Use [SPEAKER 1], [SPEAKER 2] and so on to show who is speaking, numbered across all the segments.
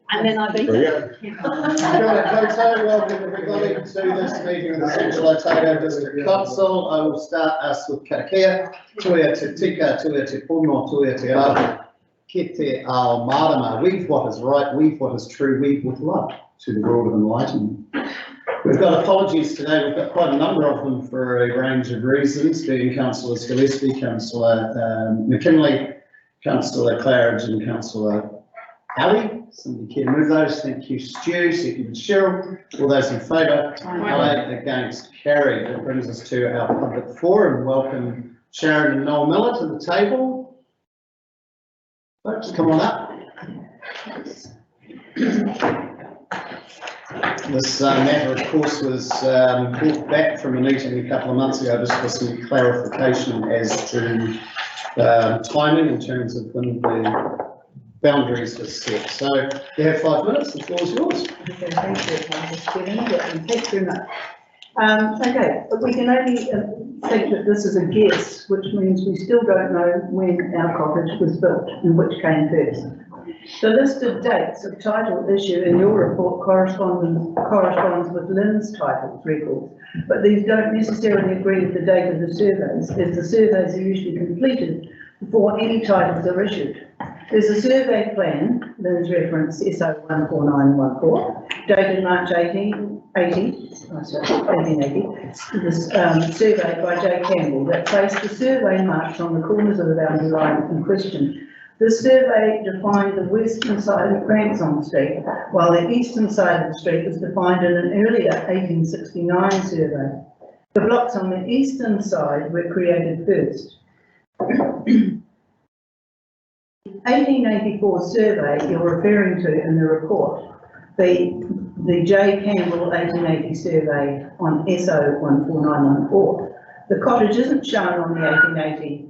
[SPEAKER 1] And then I beat
[SPEAKER 2] Right, Koto, welcome everybody to this meeting of the Central Otago District Council. I will start us with karakia, tuia te tika, tuia te pono, tuia te ao, ki te ao marama. Weave what is right, weave what is true, weave with love to the world of enlightenment. We've got apologies today, we've got quite a number of them for a range of reasons, being Councillor Gillespie, Councillor McKinley, Councillor Claridge and Councillor Ali. Somebody care to move those? Thank you, Stu. Second, Cheryl. All those in favour? Aye. Against? Carried. That brings us to our public forum. Welcome Sharon and Noel Miller to the table. Folks, come on up. This matter, of course, was brought back from a meeting a couple of months ago just for some clarification as to timing in terms of when the boundaries were set. So you have 5 minutes, the floor is yours.
[SPEAKER 3] Okay, thank you. Thanks very much. Okay, but we can only think that this is a guess, which means we still don't know when our cottage was built and which came first. The listed dates of title issue in your report corresponds with Lynn's title records, but these don't necessarily agree with the date of the surveys, as the surveys are usually completed before any titles are issued. There's a survey plan, Lynn's reference SO 14914, dated March 1880, this survey by J. Campbell that placed the survey marks on the corners of the boundary line in question. This survey defined the western side of Branksome Street, while the eastern side of the street was defined in an earlier 1869 survey. The blocks on the eastern side were created first. 1884 survey you're referring to in the report, the J. Campbell 1880 survey on SO 14914. The cottage isn't shown on the 1880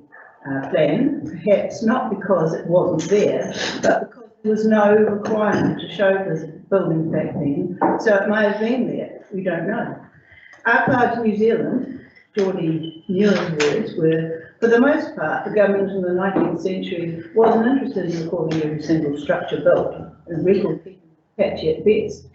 [SPEAKER 3] plan, perhaps not because it wasn't there, but because there was no requirement to show this building back then, so it may have been there, we don't know. Archives New Zealand, Geordie Muir's words were, for the most part, the government in the 19th century wasn't interested in recording every single structure built, and record keeping patchy at best.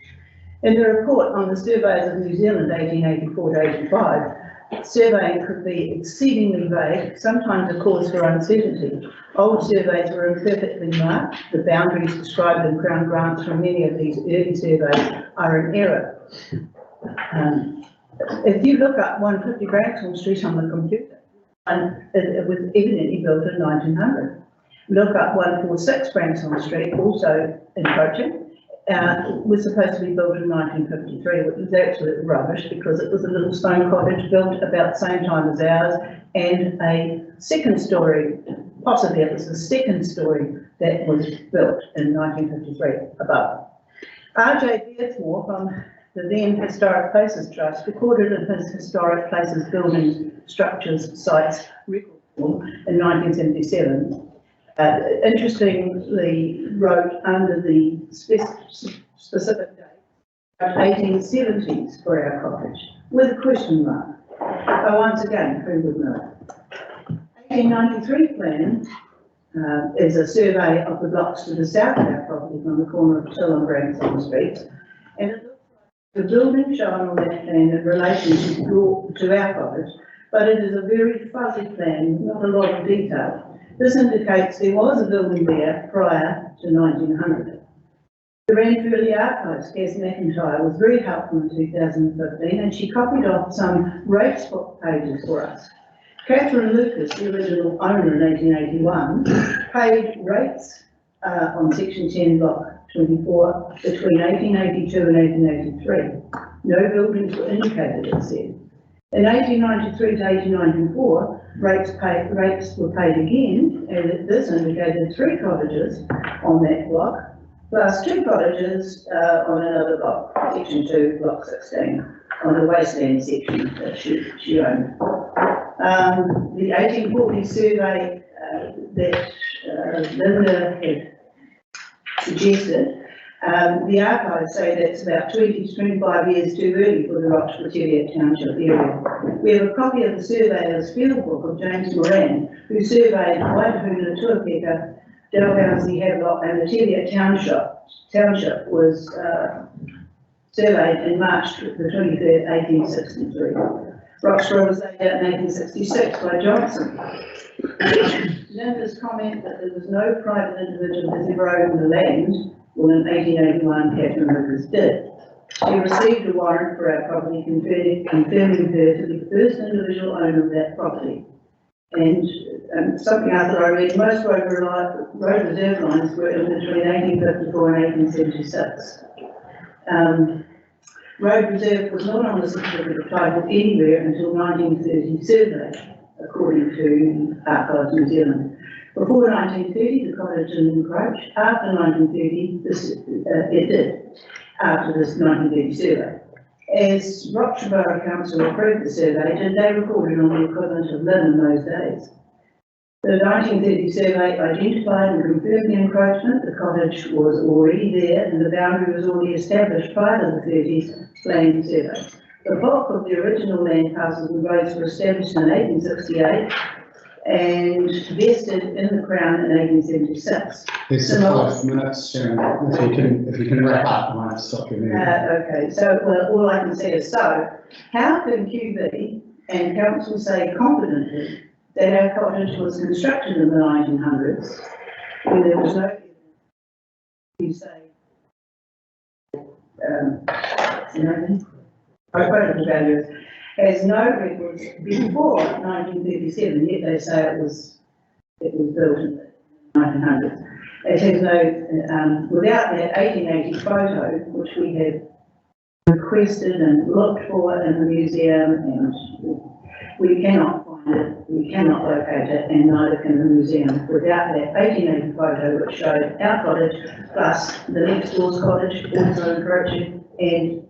[SPEAKER 3] In the report on the surveys of New Zealand 1884 to 85, surveying could be exceedingly vague, sometimes a cause for uncertainty. Old surveys were imperfectly marked. The boundaries described in Crown grants from many of these early surveys are in error. If you look up 150 Branksome Street on the computer, and it was evidently built in 1900. Look up 146 Branksome Street, also encroaching, was supposed to be built in 1953, which is absolute rubbish because it was a little stone cottage built about the same time as ours, and a second story, possibly it was the second story that was built in 1953 above. R.J. Beardsmore from the then Historic Places Trust recorded in his Historic Places Buildings, Structures, Sites record form in 1977. Interestingly, wrote under the specific date, 1870s for our cottage, with a question mark. But once again, who would know? 1893 plan is a survey of the blocks to the south of our property from the corner of Till and Branksome Streets, and it looks like the building shown on that plan in relation to our cottage, but it is a very fuzzy plan, not a lot of detail. This indicates there was a building there prior to 1900. The Ranfurly Archives, Cass McIntyre, was very helpful in 2015, and she copied off some rates book pages for us. Catherine Lucas, the original owner in 1881, paid rates on Section 10, Block 24 between 1882 and 1883. No buildings were indicated, it said. In 1893 to 1894, rates were paid again, and this indicated 3 cottages on that block, plus 2 cottages on another block, Section 2, Block 16, on the wasteland section that she owned. The 1840 survey that Linda had suggested, the archives say that's about 20 to 25 years too early for the Rochford Township area. We have a copy of the surveyor's field book of James Moran, who surveyed Waihuna Tuapeka Dalhousie, Havelock and Latilia Township was surveyed in March the 23rd, 1863. Roxburgh was laid out in 1866 by Johnson. Linda's comment that there was no private individual that ever owned the land, well in 1881 Catherine Rivers did. She received a warrant for our property confirming her to be the first individual owner of that property. And something else that I read, most road reserve lines were in between 1854 and 1876. Road reserve was not on the certificate of title anywhere until 1930 survey, according to Archives New Zealand. Before 1930, the cottage didn't encroach. After 1930, it did, after this 1930 survey. As Roxburgh Borough Council approved the survey, and they recorded on the equivalent of LIN in those days. The 1930 survey identified and confirmed the encroachment. The cottage was already there and the boundary was already established prior to the 30s land survey. The bulk of the original land parcels and roads were established in 1868 and vested in the Crown in 1876.
[SPEAKER 2] It's 5 minutes, Sharon. If you can wrap up, I might stop you there.
[SPEAKER 3] Okay, so well, all I can say is how can QB and council say confidently that our cottage was constructed in the 1900s when there was no, you say, property values, has no records before 1937, yet they say it was built in the 1900s. It has no, without that 1880 photo, which we have requested and looked for in the museum, and we cannot find it, we cannot locate it, and neither can the museum, without that 1880 photo which showed our cottage plus the next door's cottage also encroaching, and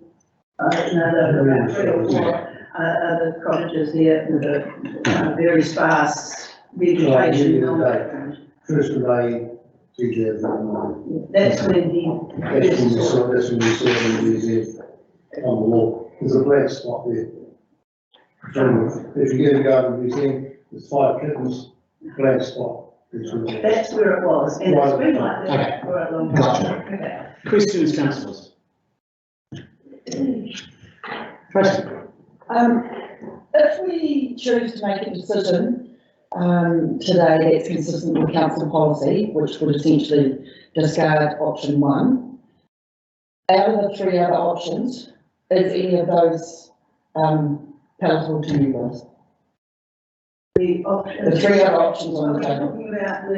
[SPEAKER 3] I don't know, there were about 3 or 4 other cottages there with a very sparse vegetation.
[SPEAKER 1] First of May 2009.
[SPEAKER 3] That's when the.
[SPEAKER 1] That's when we saw the museum on the wall. There's a black spot there. If you get to go to the museum, there's 5 kittens, black spot.
[SPEAKER 3] That's where it was, and it's been like that for a long time.
[SPEAKER 2] Gotcha.
[SPEAKER 3] Okay.
[SPEAKER 2] Questions, councillors? Question.
[SPEAKER 4] If we choose to make a decision today that's consistent with council policy, which would essentially discard option 1, out of the 3 other options, is any of those palatable to you guys? The 3 other options on the table.
[SPEAKER 3] Talking about the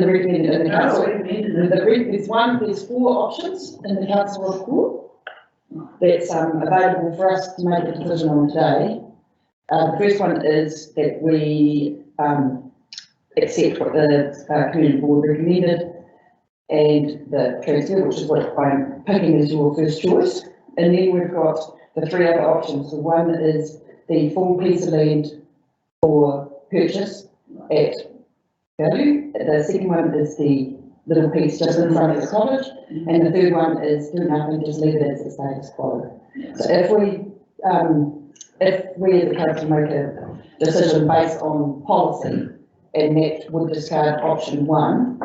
[SPEAKER 4] recommended in the council.
[SPEAKER 3] recommended.
[SPEAKER 4] There's 4 options in the council report that's available for us to make a decision on today. The first one is that we accept what the community board recommended and the transfer, which is what I'm picking as your first choice. And then we've got the 3 other options. The one is the full piece of land for purchase at value. The second one is the little piece just in front of the cottage, and the third one is do nothing, just leave it as the status quo. So if we as a council make a decision based on policy, and that would discard option 1,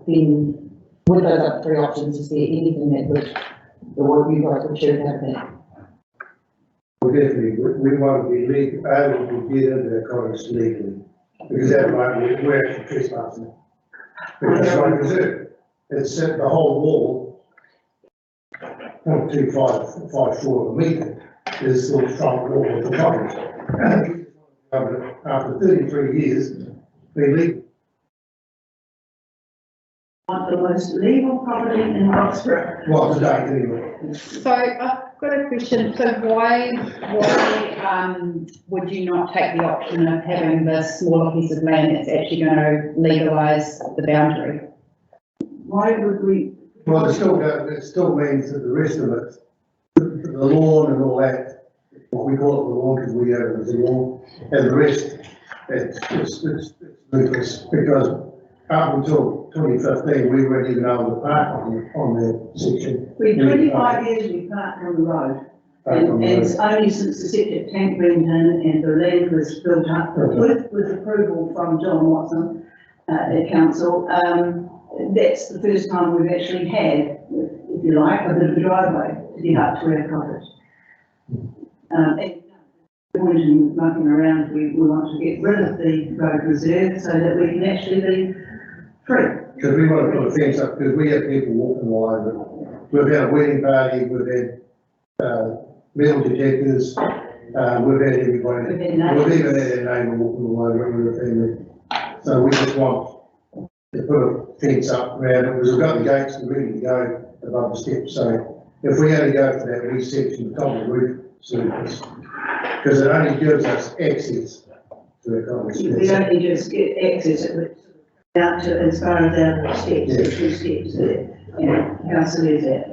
[SPEAKER 4] then with those other 3 options, is there anything that would you guys would choose out of that?
[SPEAKER 1] Well, definitely, we want to be able to get into the cottage legally, because that way we're actually trespassing. Because like I said, it's set the whole wall, 0.25 short of a metre, is the front wall of the cottage. After 33 years, be legal.
[SPEAKER 3] The most legal property in Roxburgh.
[SPEAKER 1] Well, today anyway.
[SPEAKER 5] So I've got a question. So why would you not take the option of having this smaller piece of land that's actually going to legalise the boundary?
[SPEAKER 3] Why would we?
[SPEAKER 1] Well, it still means that the rest of it, the lawn and all that, what we call it the lawn because we have it as a lawn, and the rest, it's lucrative, because up until 2015, we weren't even able to park on that section.
[SPEAKER 3] For 25 years we parked on the road. And it's only since the septic tank went in and the land was built up with approval from John Watson, at council, that's the first time we've actually had, if you like, a bit of a driveway to get up to our cottage. And point in mucking around, we want to get rid of the road reserve so that we can actually be free.
[SPEAKER 1] Because we want to put a fence up, because we have people walking all over. We've had a wedding party, we've had, metal detectors, we've had everybody.
[SPEAKER 3] We've had
[SPEAKER 1] We've
[SPEAKER 3] neighbours.
[SPEAKER 1] even had a neighbour walking all over it with a family. So we just want to put a fence up around it, because we've got the gates ready to go above the steps. So if we only go for that wee section, the top of the roof surface, because it only gives us access to our cottage.
[SPEAKER 3] We only just get access out to as far as our steps,
[SPEAKER 1] Yeah.
[SPEAKER 3] the 2 steps there, council is at.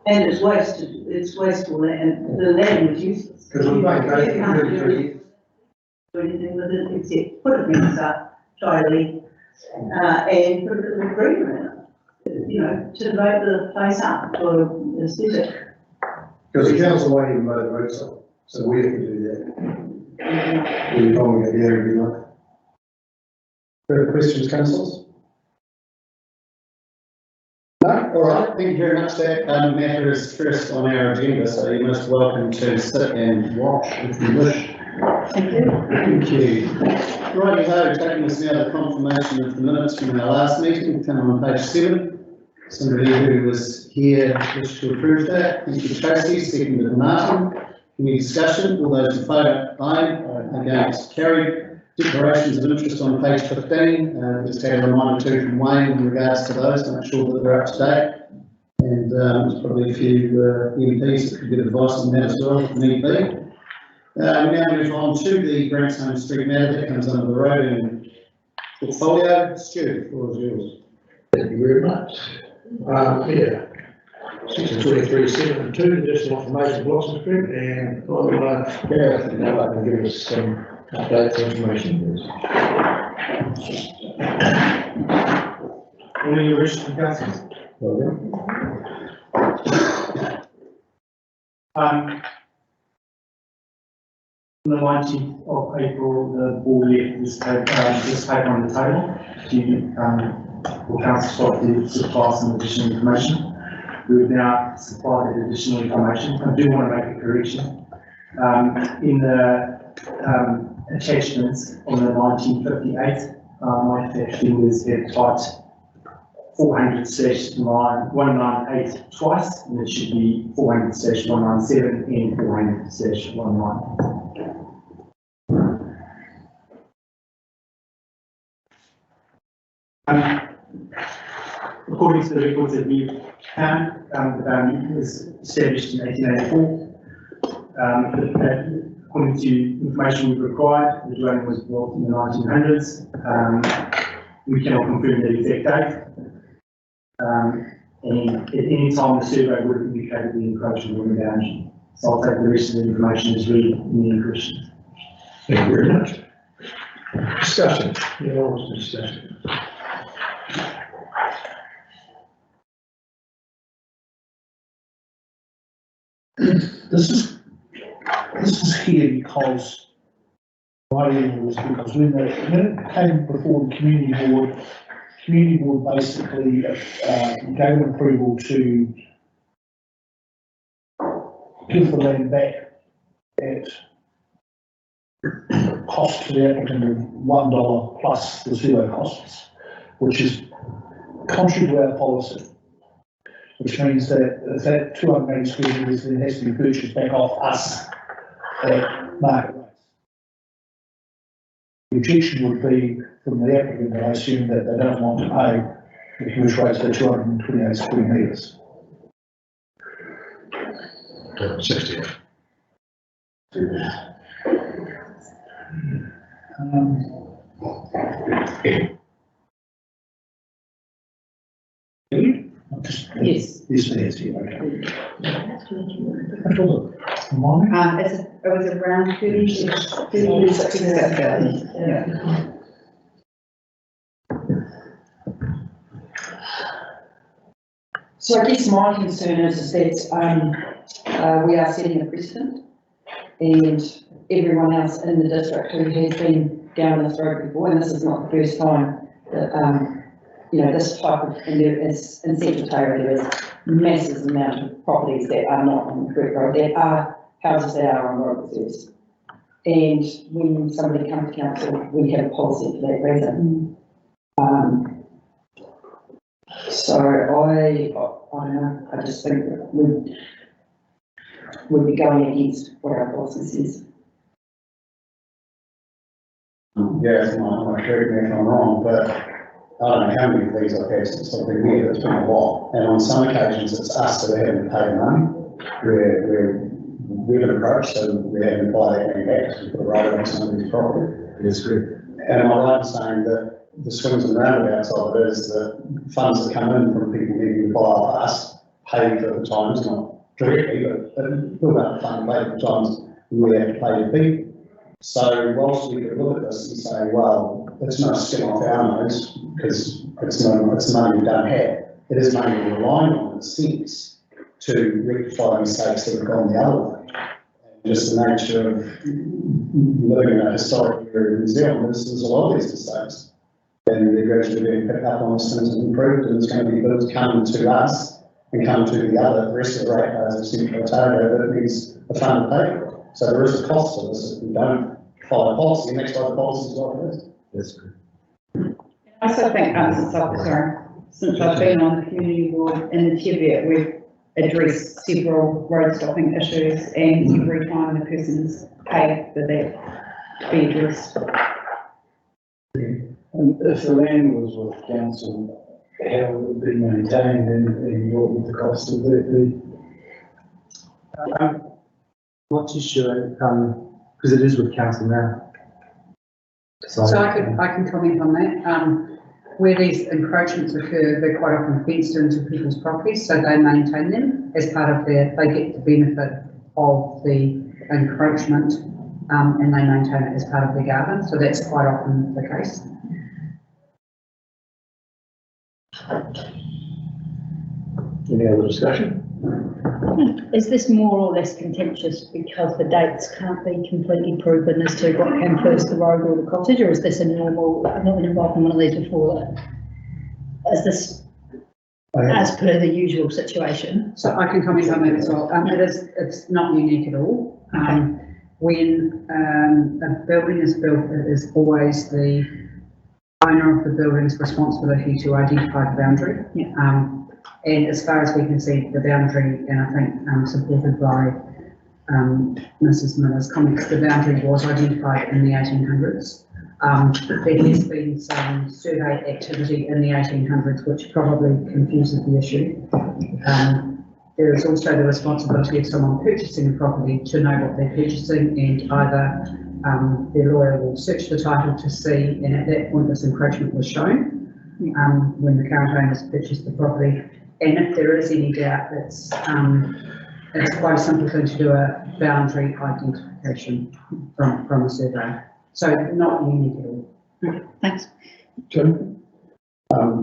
[SPEAKER 3] And it's wasted, it's wasteful, and the land is useless.
[SPEAKER 1] Because we've made
[SPEAKER 3] You
[SPEAKER 1] both
[SPEAKER 3] can't do
[SPEAKER 1] 33 years.
[SPEAKER 3] anything with it except put a fence up, tidy, and put a little green around it, to light the place up for aesthetic.
[SPEAKER 1] Because the council won't even mow the roadside, so we have to do that. We can't get there every night.
[SPEAKER 2] Further questions, councillors? No? All right, thank you very much. That matter is first on our agenda, so you're most welcome to sit and watch if you wish.
[SPEAKER 3] Thank you.
[SPEAKER 2] Thank you. Righty ho, taking us now to confirmation of the minutes from our last meeting, come on page 7. Somebody who was here wish to approve that. Thank you, Tracy, seconded Martin. Any discussion? All those in favour? Aye. Against? Carried. Declarations of interest on page 15. Just had a reminder too from Wayne in regards to those, to make sure that they're up to date. And there's probably a few MPs that could get advice on that as well if need be. We now move on to the Branksome Street matter that comes under the road and portfolio. Stu, the floor is yours.
[SPEAKER 6] Thank you very much. Yeah, 623.72, additional information, Blossom Street, and I'll Gareth to come up and give us some updates information.
[SPEAKER 7] Morning, your worship and councillors. On the 19th of April, the board left this paper on the table for council staff to supply some additional information. We've now supplied additional information. I do want to make a correction. In the attachments on the 1958, my attached fingers had typed 400/198 twice, and it should be 400/197 and 400/19. According to the records that we've found, the boundary was established in 1884. According to information we've required, the dwelling was built in the 1900s. We cannot confirm the exact date. And at any time the survey would have indicated the encroachment on the boundary. So I'll take the rest of the information as read in the questions.
[SPEAKER 6] Thank you very much. Discussion. Yeah, always discussion.
[SPEAKER 8] This is here because my area was because when it came before the community board basically gave approval to give the land back at cost to the applicant of $1 plus the zero costs, which is contrary to our policy. Which means that if that 280 square metres then has to be purchased back off us at market rates. The objection would be from the applicant, I assume, that they don't want to pay the commercial rates for 228 square metres.
[SPEAKER 6] 60.
[SPEAKER 4] Yes.
[SPEAKER 8] Yes, it is, yeah, okay.
[SPEAKER 5] It was around 36. Yeah.
[SPEAKER 4] So I guess my concern is that we are setting a precedent, and everyone else in the district who has been down this road before, and this is not the first time that, this type of, and there is, in Central Taylor, there is massive amount of properties that are not on the correct road, that are houses that are on road reserves. And when somebody comes to council, we have a policy for that reason. So I don't know, I just think that we'd be going against what our policy says.
[SPEAKER 2] Yeah, might correct me if I'm wrong, but I don't know how many of these I've had since I've been here, it's been a lot. And on some occasions, it's us that are having to pay money. We've been approached, so we're having to buy that money back because we put a road on somebody's property.
[SPEAKER 6] Yes, good.
[SPEAKER 2] And am I right in saying that the swings and roundabouts of it is that funds that come in from people needing to buy off us, pay for the times, not directly, but build up the fund, pay for the times, we have to pay the fee. So whilst we could look at this and say, well, it's no skin off our nose because it's money we don't have. It is money we're relying on in a sense to rectify mistakes that have gone the other way. And just the nature of living in a historic area in New Zealand, there's a lot of these mistakes. And they're gradually being picked up on as things have improved, and it's going to be bills coming to us and come to the rest of the ratepayers of Central Otago that it needs a fund to pay for it. So there is a cost to this if we don't follow policy, and next time the policy is what it is.
[SPEAKER 6] That's good.
[SPEAKER 5] I also think, since I've been on the community board in the Tibet, we've addressed several road stopping issues, and every time the person's paid for that to be addressed.
[SPEAKER 8] And if the land was with council, how would it be maintained and what would the cost of that be?
[SPEAKER 7] Not too sure, because it is with council now.
[SPEAKER 9] So I can comment on that. Where these encroachments occur, they're quite often fenced into people's properties, so they maintain them as part of they get the benefit of the encroachment, and they maintain it as part of their garden, so that's quite often the case.
[SPEAKER 6] Any other discussion?
[SPEAKER 10] Is this more or less contentious because the dates can't be completely proven as to what came first, the road or the cottage, or is this a normal, I've not been involved in one of these before, is this as per the usual situation?
[SPEAKER 9] So I can comment on that as well. It's not unique at all. When a building is built, it is always the owner of the building's responsibility to identify the boundary.
[SPEAKER 10] Yeah.
[SPEAKER 9] And as far as we can see, the boundary, and I think supported by Mrs. Miller's comments, the boundary was identified in the 1800s. There has been some survey activity in the 1800s which probably confuses the issue. There is also the responsibility of someone purchasing a property to know what they're purchasing, and either their lawyer will search the title to see, and at that point this encroachment was shown when the current owners purchased the property. And if there is any doubt, it's quite a simple thing to do a boundary identification from a survey. So not unique at all.
[SPEAKER 10] Thanks.
[SPEAKER 8] Jim?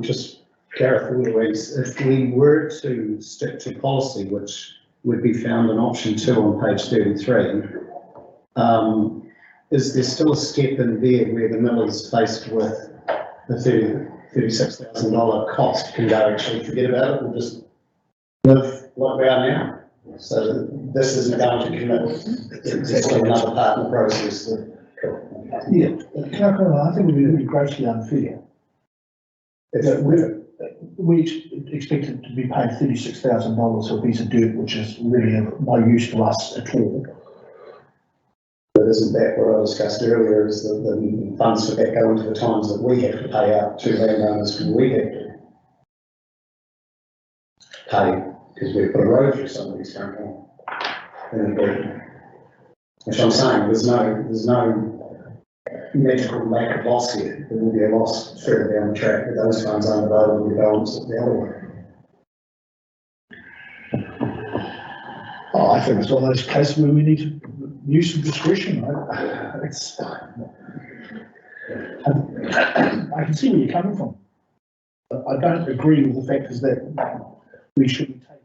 [SPEAKER 2] Just Gareth Woodways, if we were to stick to policy, which would be found in option 2 on page 33, is there still a step in there where the mill is faced with the $36,000 cost, can go actually forget about it, we'll just live like we are now? So this isn't going to commit, there's still another part in the process that.
[SPEAKER 8] Yeah, I think it would be grossly unfair. We expected to be paid $36,000 for a piece of dirt, which is really of no use to us at all.
[SPEAKER 2] But isn't that what I discussed earlier, is that the funds for that go into the times that we have to pay out to landowners when we have to pay, because we've put a road through somebody's front door. Which I'm saying, there's no magical lack of loss here. There will be a loss further down the track, but those funds aren't available to balance it the other way.
[SPEAKER 8] Oh, I think it's one of those cases where we need to use some discretion. I can see where you're coming from. But I don't agree with the fact is that we shouldn't take.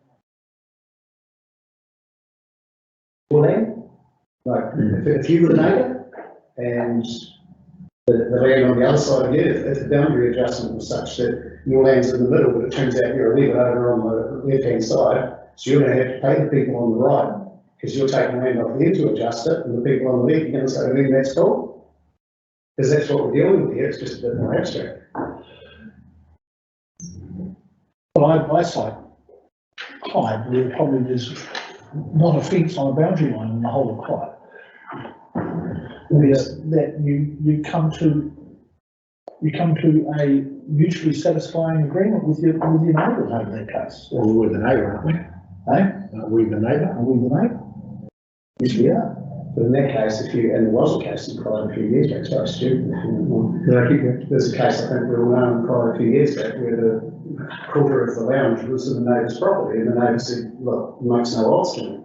[SPEAKER 2] Well then, like, if you were the neighbour and the land on the other side of you, if the boundary adjustment was such that your land's in the middle, but it turns out you're a little bit over on the left-hand side, so you're going to have to pay the people on the right, because you're taking land off them to adjust it, and the people on the left, you're going to say, well, that's cool. Because that's what we're dealing with here, it's just a bit more abstract.
[SPEAKER 8] But I cite Clyde, where probably there's not a fence on a boundary line in the whole of Clyde. That you come to a mutually satisfying agreement with your neighbour over that case.
[SPEAKER 6] Well, we're the neighbour, aren't we?
[SPEAKER 8] Eh?
[SPEAKER 6] Are we the neighbour?
[SPEAKER 8] Are we the neighbour? Yes, we are.
[SPEAKER 2] But in that case, and there was a case in Clyde a few years back, so I stupid. There's a case, I think, we all know in Clyde a few years back, where the quarter of the lounge was in the neighbour's property, and the neighbour said, look, it makes no odds to me.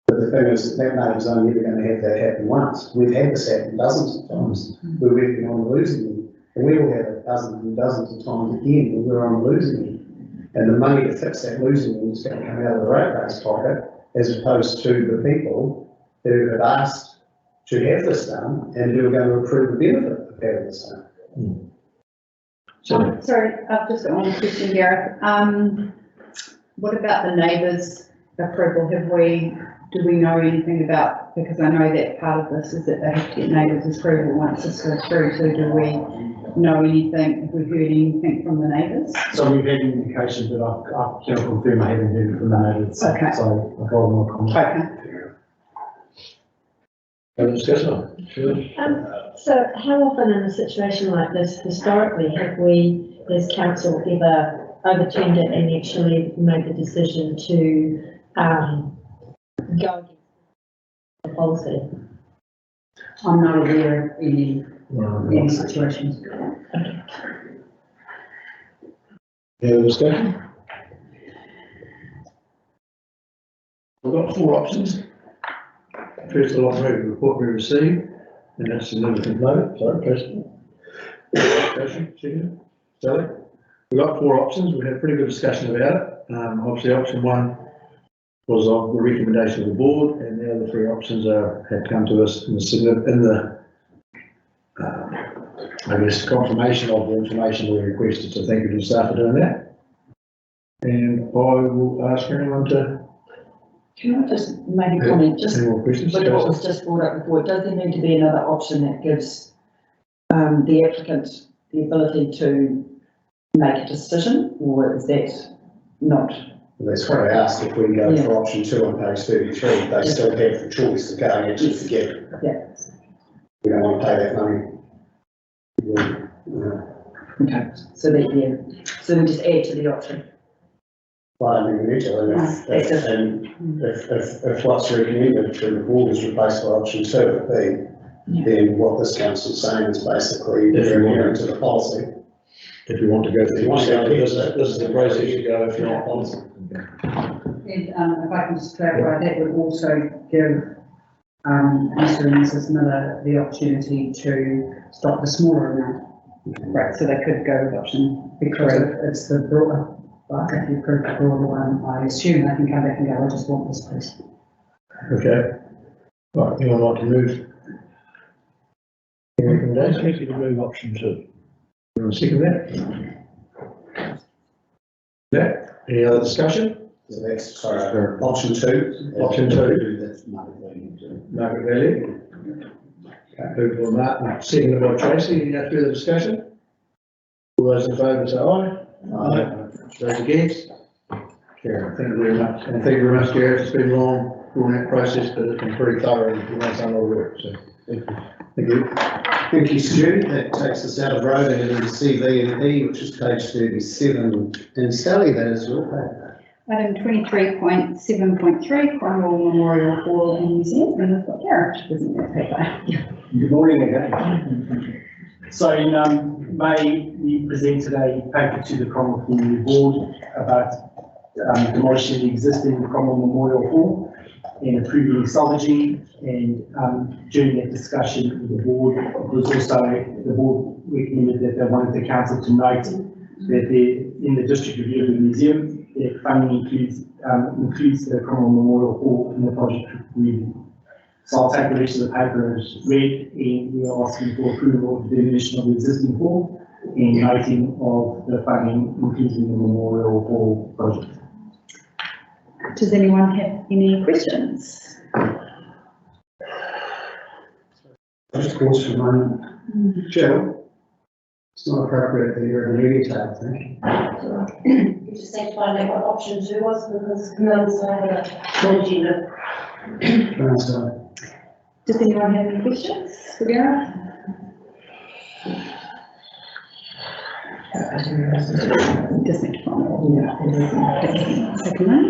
[SPEAKER 2] But the thing is, that neighbour's only ever going to have that happen once. We've had this happen dozens of times. We're working on losing them. And we will have it dozens and dozens of times again when we're on losing them. And the money to fix that losing them is going to come out of the ratepayer's pocket, as opposed to the people who have asked to have this done and who are going to accrue the benefit of having this done.
[SPEAKER 5] Sorry, I've just got one question, Gareth. What about the neighbours' approval? Do we know anything about, because I know that part of this is that they have to get neighbours' approval once this goes through, so do we know anything, have we heard anything from the neighbours?
[SPEAKER 7] So we've had indications, but I can't confirm I haven't heard from the neighbours.
[SPEAKER 5] Okay.
[SPEAKER 7] So I've got more comment.
[SPEAKER 5] Okay.
[SPEAKER 6] Have a discussion? Sure.
[SPEAKER 11] So how often in a situation like this, historically, have we, as council, ever overturned it and actually made the decision to go against the policy?
[SPEAKER 9] I'm not aware of any situations.
[SPEAKER 6] Have a discussion? We've got 4 options. First of all, the report we received, and that's significant note. Sorry, President. Discussion, second. Sally? We've got 4 options. We had a pretty good discussion about it. Obviously, option 1 was of the recommendation of the board, and the other 3 options have come to us in the I guess, confirmation of the information we requested. So thank you to the staff for doing that. And I will ask anyone to.
[SPEAKER 4] Can I just make a comment, just
[SPEAKER 6] any more questions?
[SPEAKER 4] with what was just brought up before, does there need to be another option that gives the applicant the ability to make a decision, or is that not?
[SPEAKER 2] That's what I asked, if we go for option 2 on page 33, they still have the choice to go and actually forget it.
[SPEAKER 4] Yeah.
[SPEAKER 2] We don't want to pay that money.
[SPEAKER 4] Okay, so that, so we just add to the option.
[SPEAKER 2] Well, I mean, we need to, and if what's recommended to the board is replaced by option 2, then what this council is saying is basically adhering to the policy.
[SPEAKER 6] If you want to go to the this is the process you go if you're not
[SPEAKER 2] policy.
[SPEAKER 9] And if I can just clarify, that would also give Mr. and Mrs. Miller the opportunity to stop the smaller amount.
[SPEAKER 5] Right, so they could go with option.
[SPEAKER 9] Because if it's the broader, if you approve the broader one, I assume they can come back and go, I just want this place.
[SPEAKER 6] Okay. Right, anyone like to move? Any recommendations?
[SPEAKER 8] Happy to move option 2.
[SPEAKER 6] You want to second that? That, any other discussion?
[SPEAKER 2] So that's, sorry, option 2.
[SPEAKER 6] Option 2.
[SPEAKER 2] That's market
[SPEAKER 6] Market value. Moved by Martin, seconded by Tracy. Any further discussion? All those in favour say aye. Aye. Those against? Karen, thank you very much. And thank you very much, Gareth. It's been long, drawn out process, but it's been pretty thorough and you've done a lot of work, so thank you. Thank you.
[SPEAKER 2] Thank you, Stu. That takes us out of road and into CV and E, which is page 37. And Sally, that is your paper.
[SPEAKER 5] Item 23.7.3, Cromwell Memorial Hall and Museum, and I've got Gareth presenting that paper.
[SPEAKER 7] Good morning again. So in May, we presented a paper to the Cromwell Community Board about demolishing the existing Cromwell Memorial Hall and approving salvaging. And during that discussion with the board, it was also the board recommended that they wanted the council to note that in the district review of the museum, that funding includes the Cromwell Memorial Hall in the project review. So I'll take the rest of the paper as read, and we are asking for approval of the demolition of the existing hall and noting of the funding, including the memorial hall project.
[SPEAKER 5] Does anyone have any questions?
[SPEAKER 8] Just pause for a moment. Chair, it's not appropriate that you're in the media tab, I think.
[SPEAKER 11] You just need to find out what option 2 was, because Camille's not on the agenda.
[SPEAKER 5] Does anyone have any questions for Gareth? Just need to find out. Second one.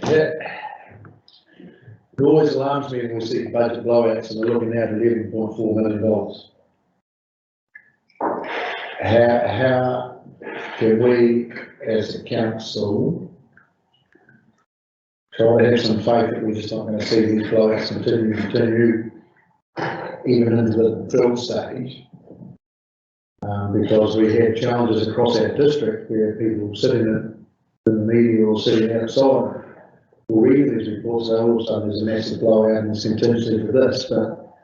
[SPEAKER 6] Yeah. It always alarms me when we see budget blowouts and we're looking at $11.4 million. How can we, as a council, try to have some faith that we're just not going to see these blowouts continue even into the build stage? Because we have challenges across our district where people sitting in the media or sitting outside will read these reports, so all of a sudden there's a massive blowout and it's contingency for this, but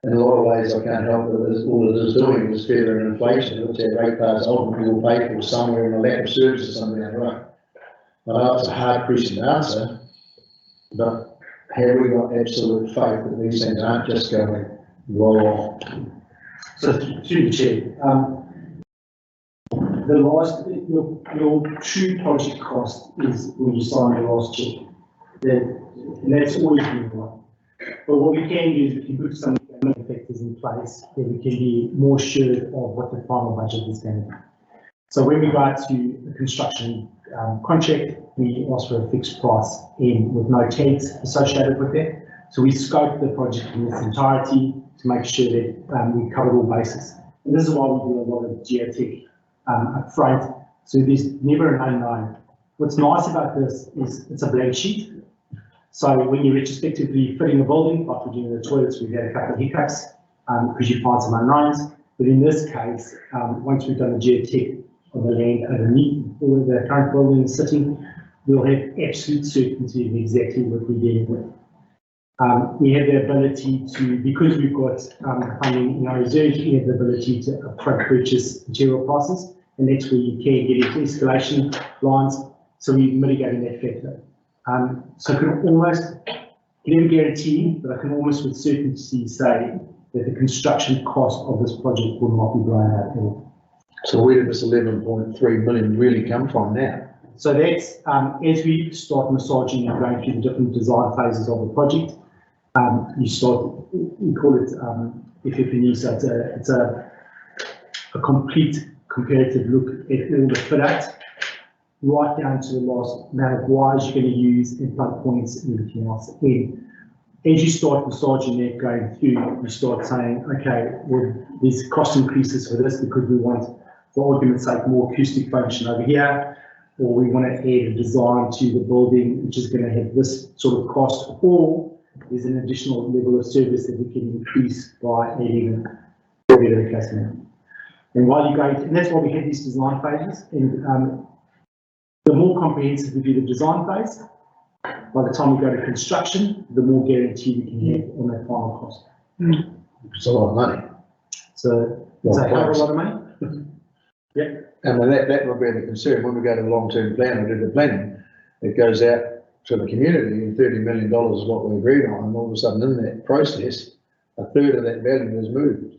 [SPEAKER 6] in a lot of ways I can't help it, all it is doing is further inflation, which our ratepayers ultimately will pay for somewhere in a lack of services somewhere down the road. I know it's a hard question to answer, but have we got absolute faith that these things aren't just going to roll off?
[SPEAKER 7] So through the chair, the last, your true project cost is when you sign the last check. That's always been right. But what we can do is we can put some factors in place that we can be more sure of what the final budget is going to be. So when we go out to a construction contract, we ask for a fixed price and with no tags associated with that. So we scope the project in its entirety to make sure that we cover all bases. And this is why we do a lot of geotech up front, so there's never an unknown. What's nice about this is it's a blank sheet. So when you're retrospectively fitting a building, like we're doing the toilets, we've had a couple of hiccups because you find some unknowns. But in this case, once we've done the geotech of the land underneath where the current building is sitting, we'll have absolute certainty of exactly what we're dealing with. We have the ability to, because we've got funding in our reserves, we have the ability to upfront purchase material prices, and that's where you can get into escalation lines, so we're mitigating that factor. So I can almost, never guarantee, but I can almost with certainty say that the construction cost of this project will not be blown out at all.
[SPEAKER 6] So where did this 11.3 million really come from now?
[SPEAKER 7] So that's, as we start massaging and going through the different design phases of the project, you start, we call it FF&E, so it's a complete comparative look at all the fit outs, right down to the last amount of wires you're going to use and plug points and everything else. And as you start massaging that going through, you start saying, okay, well, there's cost increases for this because we want, for argument's sake, more acoustic function over here, or we want to add a design to the building which is going to have this sort of cost, or there's an additional level of service that we can increase by adding whatever the case may be. And while you go, and that's why we have these design phases, and the more comprehensive we do the design phase, by the time we go to construction, the more guarantee we can have on that final cost.
[SPEAKER 6] It's a lot of money.
[SPEAKER 7] So it's a hell of a lot of money. Yep.
[SPEAKER 6] And that would be the concern when we go to the long-term plan or do the planning. It goes out to the community and $30 million is what we agreed on, and all of a sudden in that process, a third of that value is moved.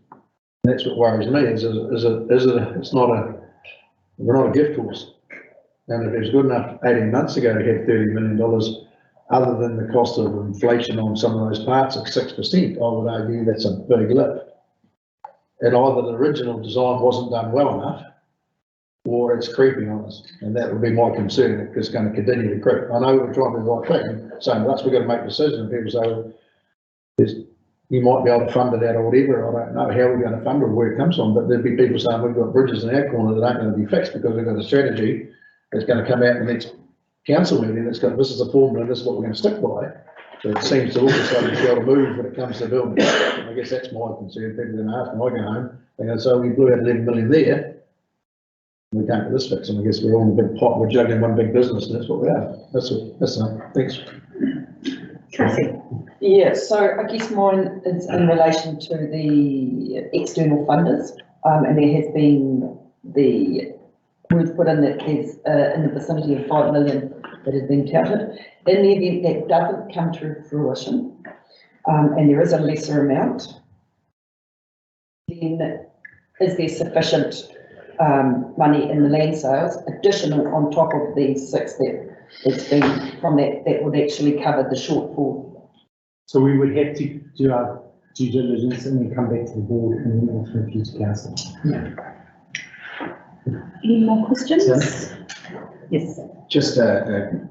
[SPEAKER 6] And that's what worries me. We're not a gift horse. And if it was good enough 18 months ago to have $30 million, other than the cost of inflation on some of those parts of 6%, I would argue that's a big lift. And either the original design wasn't done well enough, or it's creeping on us, and that would be my concern, if it's going to continue to creep. I know we're trying to do the right thing, saying, well, that's, we've got to make a decision, and people say, well, you might be able to fund it out or whatever, I don't know how we're going to fund it or where it comes from, but there'd be people saying, we've got bridges in our corner that aren't going to be fixed because we've got a strategy that's going to come out in the next council meeting that's got, this is a formula, this is what we're going to stick by. So it seems to all of a sudden be able to move when it comes to building. I guess that's my concern. People are going to ask when I go home, they're going to say, we blew out 11 million there. We can't get this fixed, and I guess we're all in a big pot, we're juggling one big business, and that's what we are. That's thanks.
[SPEAKER 5] Tracy?
[SPEAKER 4] Yeah, so I guess mine is in relation to the external funders, and there has been we've put in that there's, in the vicinity of 5 million that has been touted. In the event that doesn't come to fruition, and there is a lesser amount, then is there sufficient money in the land sales, additional on top of these 6 that's been from that would actually cover the shortfall?
[SPEAKER 7] So we would have to do our due diligence and then come back to the board and then for future council.
[SPEAKER 5] Any more questions? Yes.
[SPEAKER 2] Just a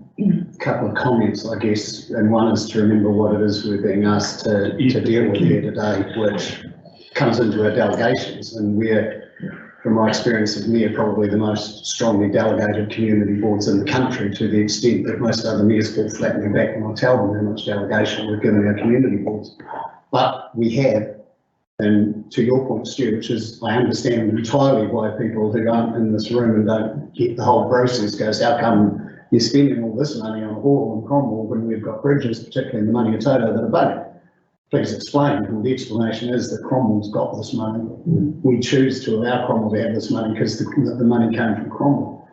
[SPEAKER 2] couple of comments, I guess, and one is to remember what it is we're being asked to deal with here today, which comes into our delegations, and we're, from my experience of mayor, probably the most strongly delegated community boards in the country, to the extent that most other mayors fall flat on their back when I tell them how much delegation we've given our community boards. But we have, and to your point, Stu, which is, I understand entirely why people who aren't in this room and don't get the whole process goes, how come you're spending all this money on Hall and Cromwell when we've got bridges, particularly in the Maniototo, that are budget? Please explain. Well, the explanation is that Cromwell's got this money. We choose to allow Cromwell to have this money because the money came from Cromwell.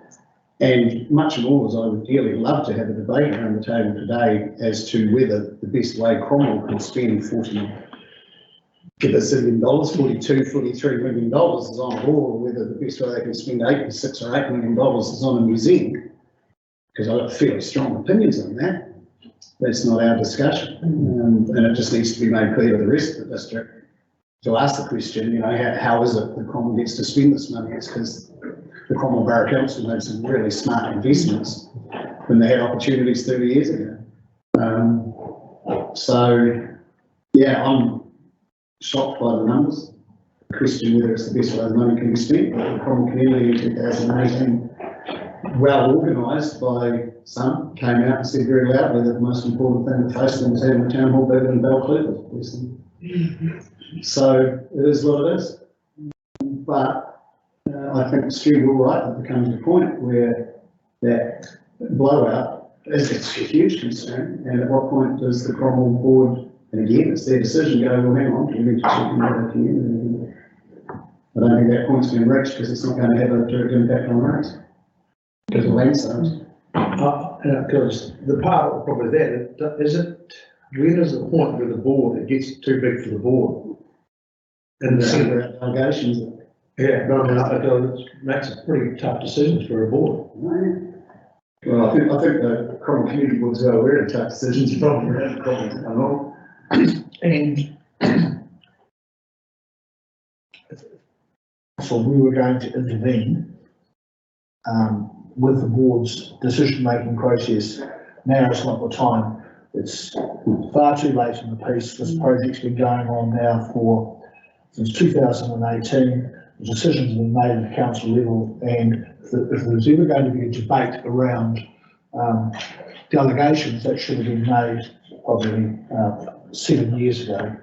[SPEAKER 2] And much more as I would dearly love to have a debate around the table today as to whether the best way Cromwell can spend give us $1 billion, $43 million is on a Hall, or whether the best way they can spend $6 or $8 million is on a museum, because I've got fairly strong opinions on that. That's not our discussion, and it just needs to be made clear to the rest of the district to ask the question, you know, how is it that Cromwell gets to spend this money? It's because the Cromwell Borough Council made some really smart investments when they had opportunities 30 years ago. So, yeah, I'm shocked by the numbers. The question whether it's the best way the money can be spent. The Cromwell community in 2018, well organised by some, came out and said very loudly that the most important thing that faced them was having the town hall better than Belcleve. So it is what it is. But I think Stu, you're right, that there comes a point where that blowout is a huge concern, and at what point does the Cromwell board, and again, it's their decision, go, well, hang on, we need to check in with the community. I don't think that point's been reached because it's not going to have a direct impact on rates. Because of land sales.
[SPEAKER 6] Because the part probably that is it. Where does the point where the board, it gets too big for the board? And the centre
[SPEAKER 2] allegations.
[SPEAKER 6] Yeah, but I mean, it makes it pretty tough decisions for a board.
[SPEAKER 2] Well, I think the Cromwell community boards are aware of tough decisions. Probably I'm wrong.
[SPEAKER 8] And so we were going to intervene with the board's decision-making process. Now is not the time. It's far too late in the piece. This project's been going on now since 2018. The decisions have been made at the council level, and if there's ever going to be a debate around delegations, that should have been made probably 7 years ago,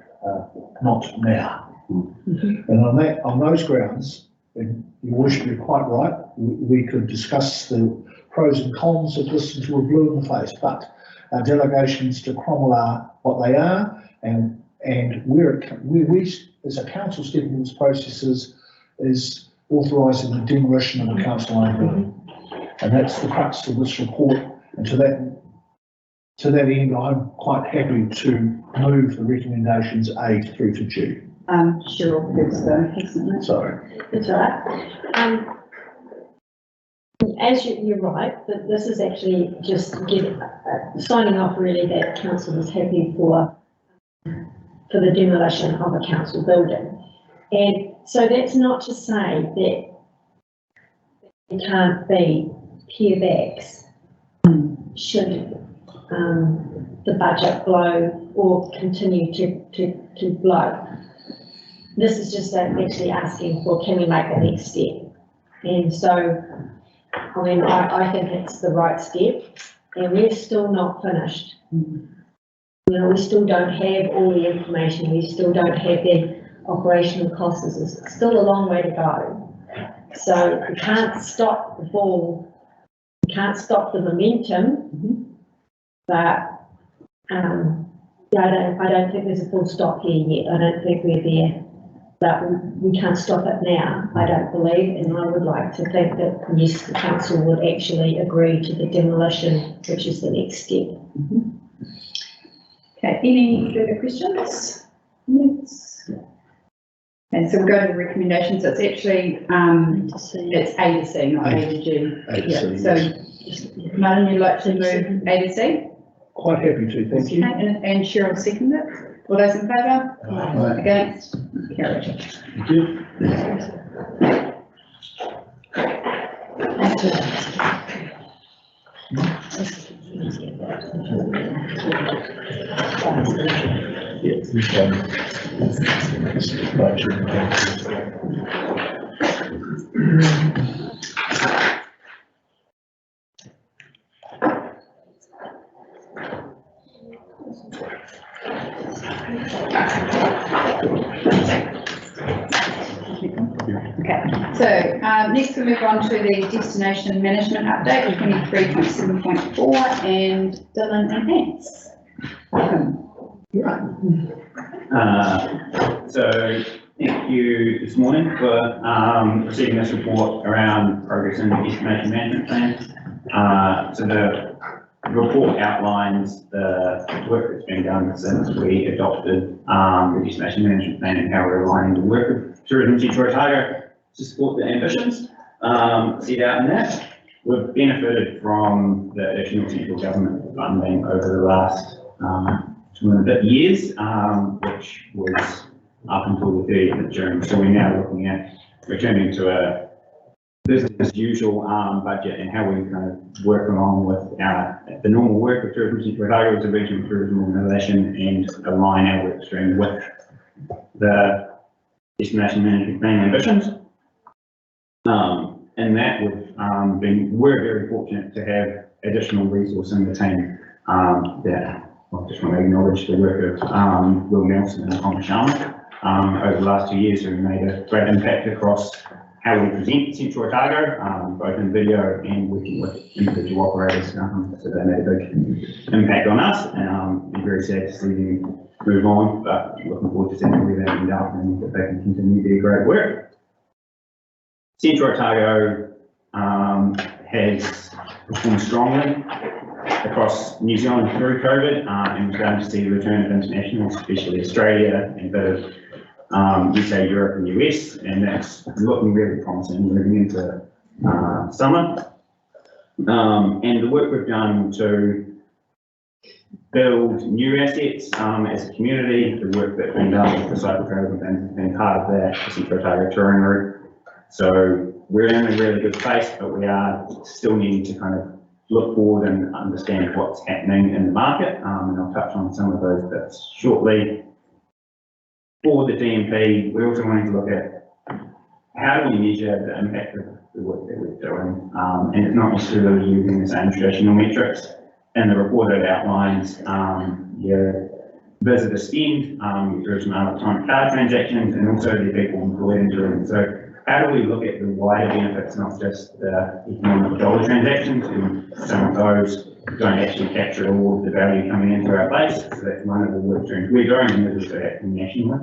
[SPEAKER 8] not now. And on those grounds, and you wish to be quite right, we could discuss the pros and cons of this until we're blue in the face, but our delegations to Cromwell are what they are, and we as a council stepping into this process is authorising the demolition of the council-owned building. And that's the crux of this report, and to that end, I'm quite happy to move the recommendations A through to G.
[SPEAKER 5] Cheryl, that's
[SPEAKER 8] Sorry.
[SPEAKER 11] That's all right. As you're right, that this is actually just signing off really that council is happy for the demolition of a council building. And so that's not to say that there can't be peerbacks should the budget blow or continue to blow. This is just actually asking for, can we make the next step? And so, I mean, I think it's the right step, and we're still not finished. You know, we still don't have all the information, we still don't have the operational costs, it's still a long way to go. So we can't stop the ball, we can't stop the momentum, but, yeah, I don't think there's a full stop here yet. I don't think we're there. But we can't stop it now, I don't believe, and I would like to think that, yes, the council would actually agree to the demolition, which is the next step.
[SPEAKER 5] Okay, any further questions? Yes. And so we'll go to the recommendations. It's actually, it's A to C, not A to G.
[SPEAKER 8] A to
[SPEAKER 5] Yeah,
[SPEAKER 8] C,
[SPEAKER 5] so Martin, you'd like to move A to C?
[SPEAKER 8] Quite happy to, thank you.
[SPEAKER 5] Okay, and Cheryl second it. All those in favour?
[SPEAKER 8] Aye.
[SPEAKER 5] Against? Carried.
[SPEAKER 8] Thank you. Yeah, this one. This is right,
[SPEAKER 5] Okay, so next we'll move on to the destination management update, 23.7.4, and Dylan and Nance. Welcome.
[SPEAKER 12] So thank you this morning for receiving this report around progress in the destination management plan. So the report outlines the work that's been done since we adopted the destination management plan and how we're aligning the work of Tourism Central Otago to support the ambitions set out in that. We've benefited from the additional central government funding over the last 2 and a bit years, which was up until the 30th of June. So we're now looking at returning to a business as usual budget and how we kind of work along with the normal work of Tourism Central Otago as a regional tourism organisation and align our work stream with the destination management plan ambitions. And that we're very fortunate to have additional resource in the team that I just want to acknowledge the work of Will Nelson and Tom Sharma over the last 2 years, who made a great impact across how we present Central Otago, both in video and working with individual operators. So they made a big impact on us, and I'm very sad to see them move on, but looking forward to seeing where they end up and that they can continue their great work. Central Otago has performed strongly across New Zealand through COVID, and we're starting to see the return of internationals, especially Australia and a bit of UK, Europe and US, and that's looking really promising moving into summer. And the work we've done to build new assets as a community, the work that's been done with the cycle trail has been part of that, the Central Otago touring route. So we're in a really good place, but we are still needing to kind of look forward and understand what's happening in the market, and I'll touch on some of those bits shortly. For the DMP, we're also wanting to look at how do we measure the impact of the work that we're doing, and it's not necessarily using the same traditional metrics. And the report it outlines your visitor spend, your tourism electronic card transactions, and also the people employed in tourism. So how do we look at the wider benefits, not just the economic dollar transactions, and some of those don't actually capture all of the value coming into our place. So that's one of the work streams we're doing, and this is acting nationally,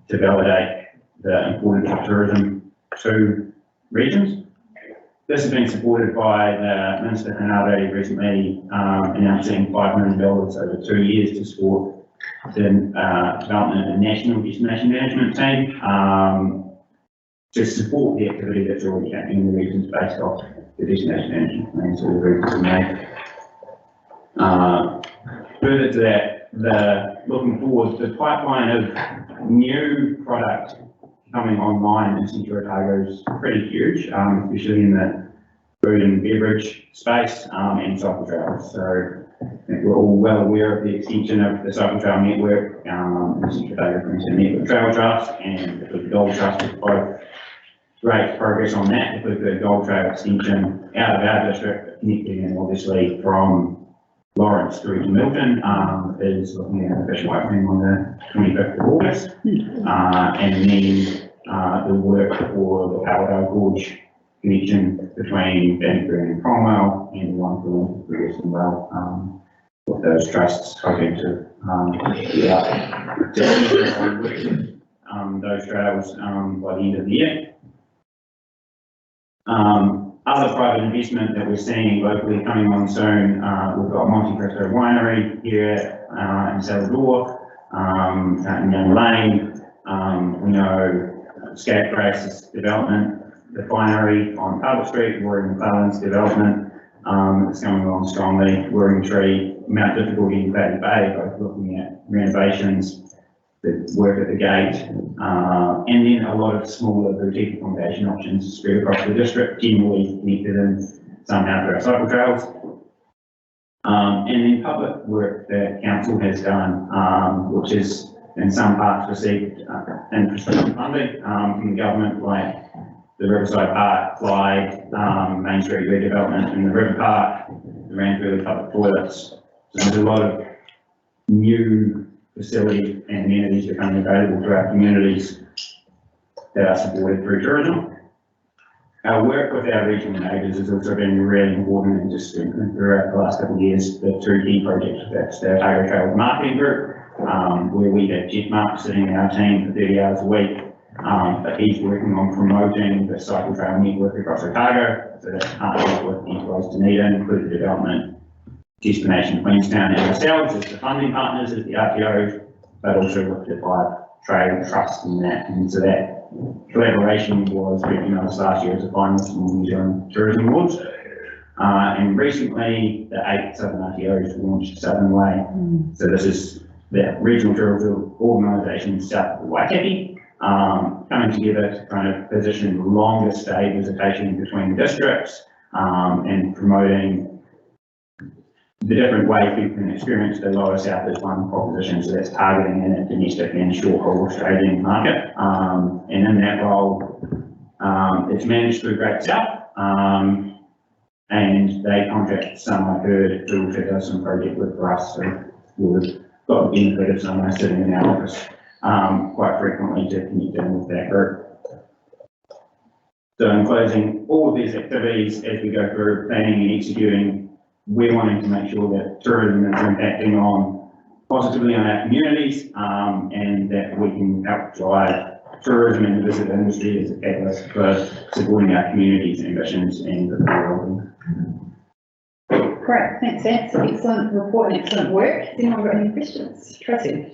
[SPEAKER 12] to validate the importance of tourism to regions. This has been supported by the Minister Hanare recently announcing $5 million over 2 years to support the development of a national destination management team, to support the activity that's already happening in the regions based off the destination management plans that the regions have made. Further to that, looking forward, the pipeline of new product coming online in Central Otago is pretty huge, especially in the food and beverage space and cycle trails. So I think we're all well aware of the extension of the cycle trail network, the Central Otago Network Trail Trust and the Gold Trust, with both great progress on that, with the Gold Trail extension out of our district, connecting and obviously from Lawrence through to Milton, is looking at an official opening on the 25th of August. And then the work for the Powerdale Gorge connection between Banbury and Cromwell and the one for the Western Rail, with those trusts hoping to, those trails, by the end of the year. Other private investment that we're seeing locally coming on soon, we've got Monte Cristo Winery here in Salvador, out in Young Lane. We know Scapegrace's development, the winery on Harbour Street, Warring McClellan's development, it's coming along strongly. Warring Tree, Mount Difficulty in Batty Bay, both looking at renovations, the work at the gate, and then a lot of smaller boutique accommodation options spread across the district, generally connected in somehow to our cycle trails. And then public work that council has done, which is in some parts received infrastructure funding from the government, like the Riverside Park, Clyde, Main Street redevelopment in the River Park, the Ranfurly public toilets. So there's a lot of new facilities and amenities becoming available to our communities that are supported through tourism. Our work with our regional neighbours has also been really important and just strengthened throughout the last couple of years. The two key projects, that's the Otago Trails Marketing Group, where we have Jeff Mark sitting in our team for 30 hours a week, but he's working on promoting the cycle trail network across Otago, so that's partnered with Enterprise Dunedin, including development, Destination Queenstown and ourselves as the funding partners, as the RTO, but also with the 5 Trail Trust in that. And so that collaboration was recognised last year as a finalist in the New Zealand Tourism Awards. And recently, the 8 Southern RTOs launched Southern Way. So this is the regional tourism organisation south of Waikiki, coming together to kind of position longer stay visitation between districts, and promoting the different ways people can experience the lower south as one proposition. So that's targeting in a domestic and short-haul Australian market. And in that role, it's managed through Great South, and they contract some, I heard, who does some project work for us. So we've got the benefit of someone sitting in our office quite frequently to connect in with that group. So in closing, all of these activities as we go through planning and executing, we're wanting to make sure that tourism is impacting positively on our communities, and that we can help drive tourism and the visitor industry as a catalyst for supporting our communities' ambitions and the world.
[SPEAKER 5] Great, thanks, Ants. Excellent report and excellent work. Has anyone got any questions? Tracy?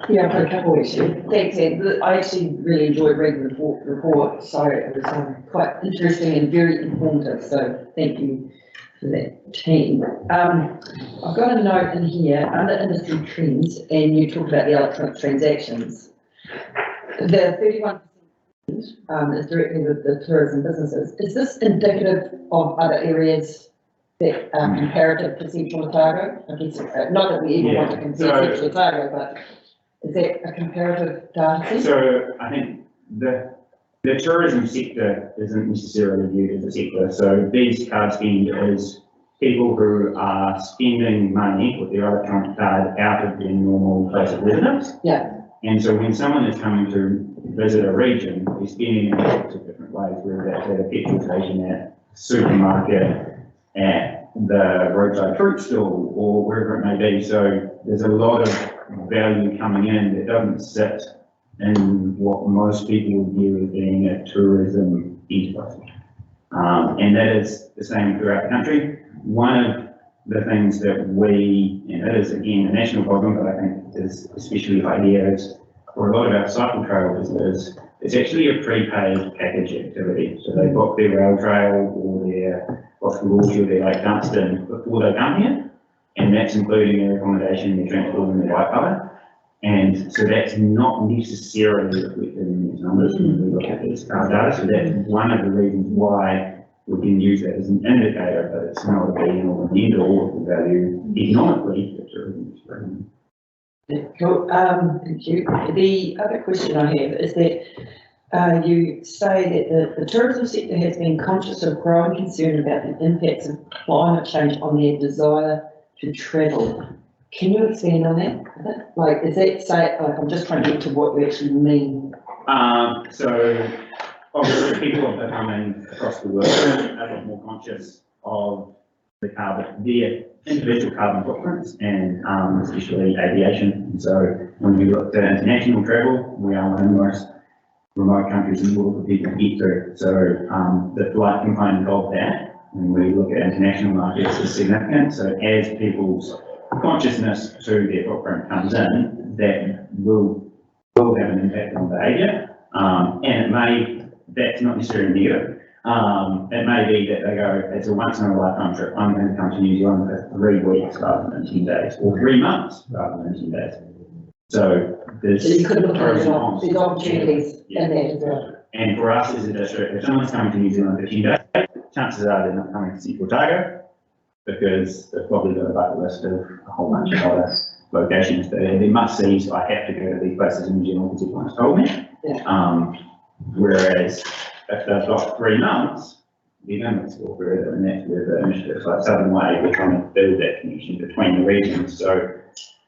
[SPEAKER 4] Yeah, I've got a couple actually. Thanks, Ed. I actually really enjoyed reading the report, so it was quite interesting and very informative, so thank you for that team. I've got a note in here under industry trends, and you talked about the electronic transactions. The 31% is directly with the tourism businesses. Is this indicative of other areas that are comparative to Central Otago? I guess, not that we even want to compare Central Otago, but is that a comparative data set?
[SPEAKER 12] So I think the tourism sector isn't necessarily viewed as a sector. So these card spend is people who are spending money with their electronic card out of their normal place of residence.
[SPEAKER 4] Yeah.
[SPEAKER 12] And so when someone is coming to visit a region, they're spending in lots of different ways, whether that's at a petrol station, at a supermarket, at the roadside fruit stall, or wherever it may be. So there's a lot of value coming in that doesn't sit in what most people view as being a tourism enterprise. And that is the same throughout the country. One of the things that we, and it is again a national problem, but I think is especially high here, is for a lot of our cycle trail visitors, it's actually a prepaid package activity. So they book their rail trail or their Oscar Gorge or their Lake Dunstan before they come here, and that's including their accommodation, their transport and their white cover. And so that's not necessarily reflected in these numbers when we look at this data. So that's one of the reasons why we can use that as an indicator, but it's not a be all and end all of the value economically that tourism is bringing.
[SPEAKER 4] Cool. Thank you. The other question I have is that you say that the tourism sector has been conscious of growing concern about the impacts of climate change on their desire to travel. Can you expand on that? Like, is that say, like, I'm just trying to get to what we actually mean
[SPEAKER 12] So obviously people are becoming across the world a lot more conscious of their individual carbon footprints and especially aviation. And so when we look at international travel, we are one of the most remote countries in the world for people to get to. So the flight component of that, when we look at international markets, is significant. So as people's consciousness to their footprint comes in, that will have an impact on behaviour. And that's not necessarily negative. It may be that they go, it's a once in a lifetime trip, I'm going to come to New Zealand for 3 weeks rather than 10 days, or 3 months rather than 10 days. So there's.
[SPEAKER 4] So you could look at
[SPEAKER 12] pros and
[SPEAKER 4] there's
[SPEAKER 12] cons.
[SPEAKER 4] opportunities in that as well.
[SPEAKER 12] And for us as a district, if someone's coming to New Zealand for 10 days, chances are they're not coming to Central Otago, because they've probably got a bucket list of a whole bunch of other locations that they must see, so I have to go to these places in New Zealand because everyone's told me.
[SPEAKER 4] Yeah.
[SPEAKER 12] Whereas if they've got 3 months, they're going to explore further, and that's where the initiatives like Southern Way, we're trying to build that connection between the regions. So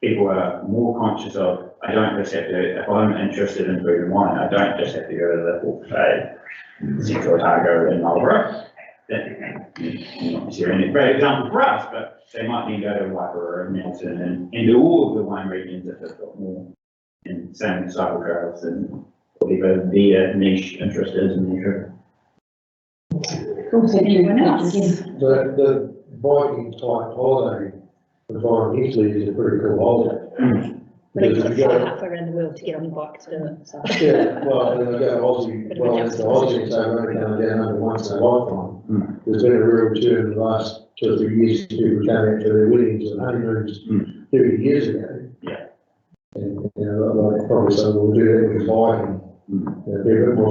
[SPEAKER 12] people are more conscious of, I don't just have to, if I'm interested in food and wine, I don't just have to go to the Hawke's Bay, Central Otago and Marlborough. That, not necessarily a great example for us, but they might then go to Waipara and Nelson and do all of the wine regions if they've got more, and same with cycle trails and whatever their niche interest is in their trip.
[SPEAKER 5] Anyone else?
[SPEAKER 6] The biking type holiday, environmentally is a pretty cool holiday.
[SPEAKER 10] But it's
[SPEAKER 6] Because
[SPEAKER 10] like
[SPEAKER 6] if you go-
[SPEAKER 10] half around the world to get on the bike to do it, so.
[SPEAKER 6] Yeah, well, then they go Aussie, well, it's the Aussie, so they're only down under once in a lifetime. There's been a real return in the last 2 or 3 years, people came out to their weddings and honeymoons 30 years ago.
[SPEAKER 12] Yeah.
[SPEAKER 6] And, you know, like, probably so we'll do that with bike and, be a bit more.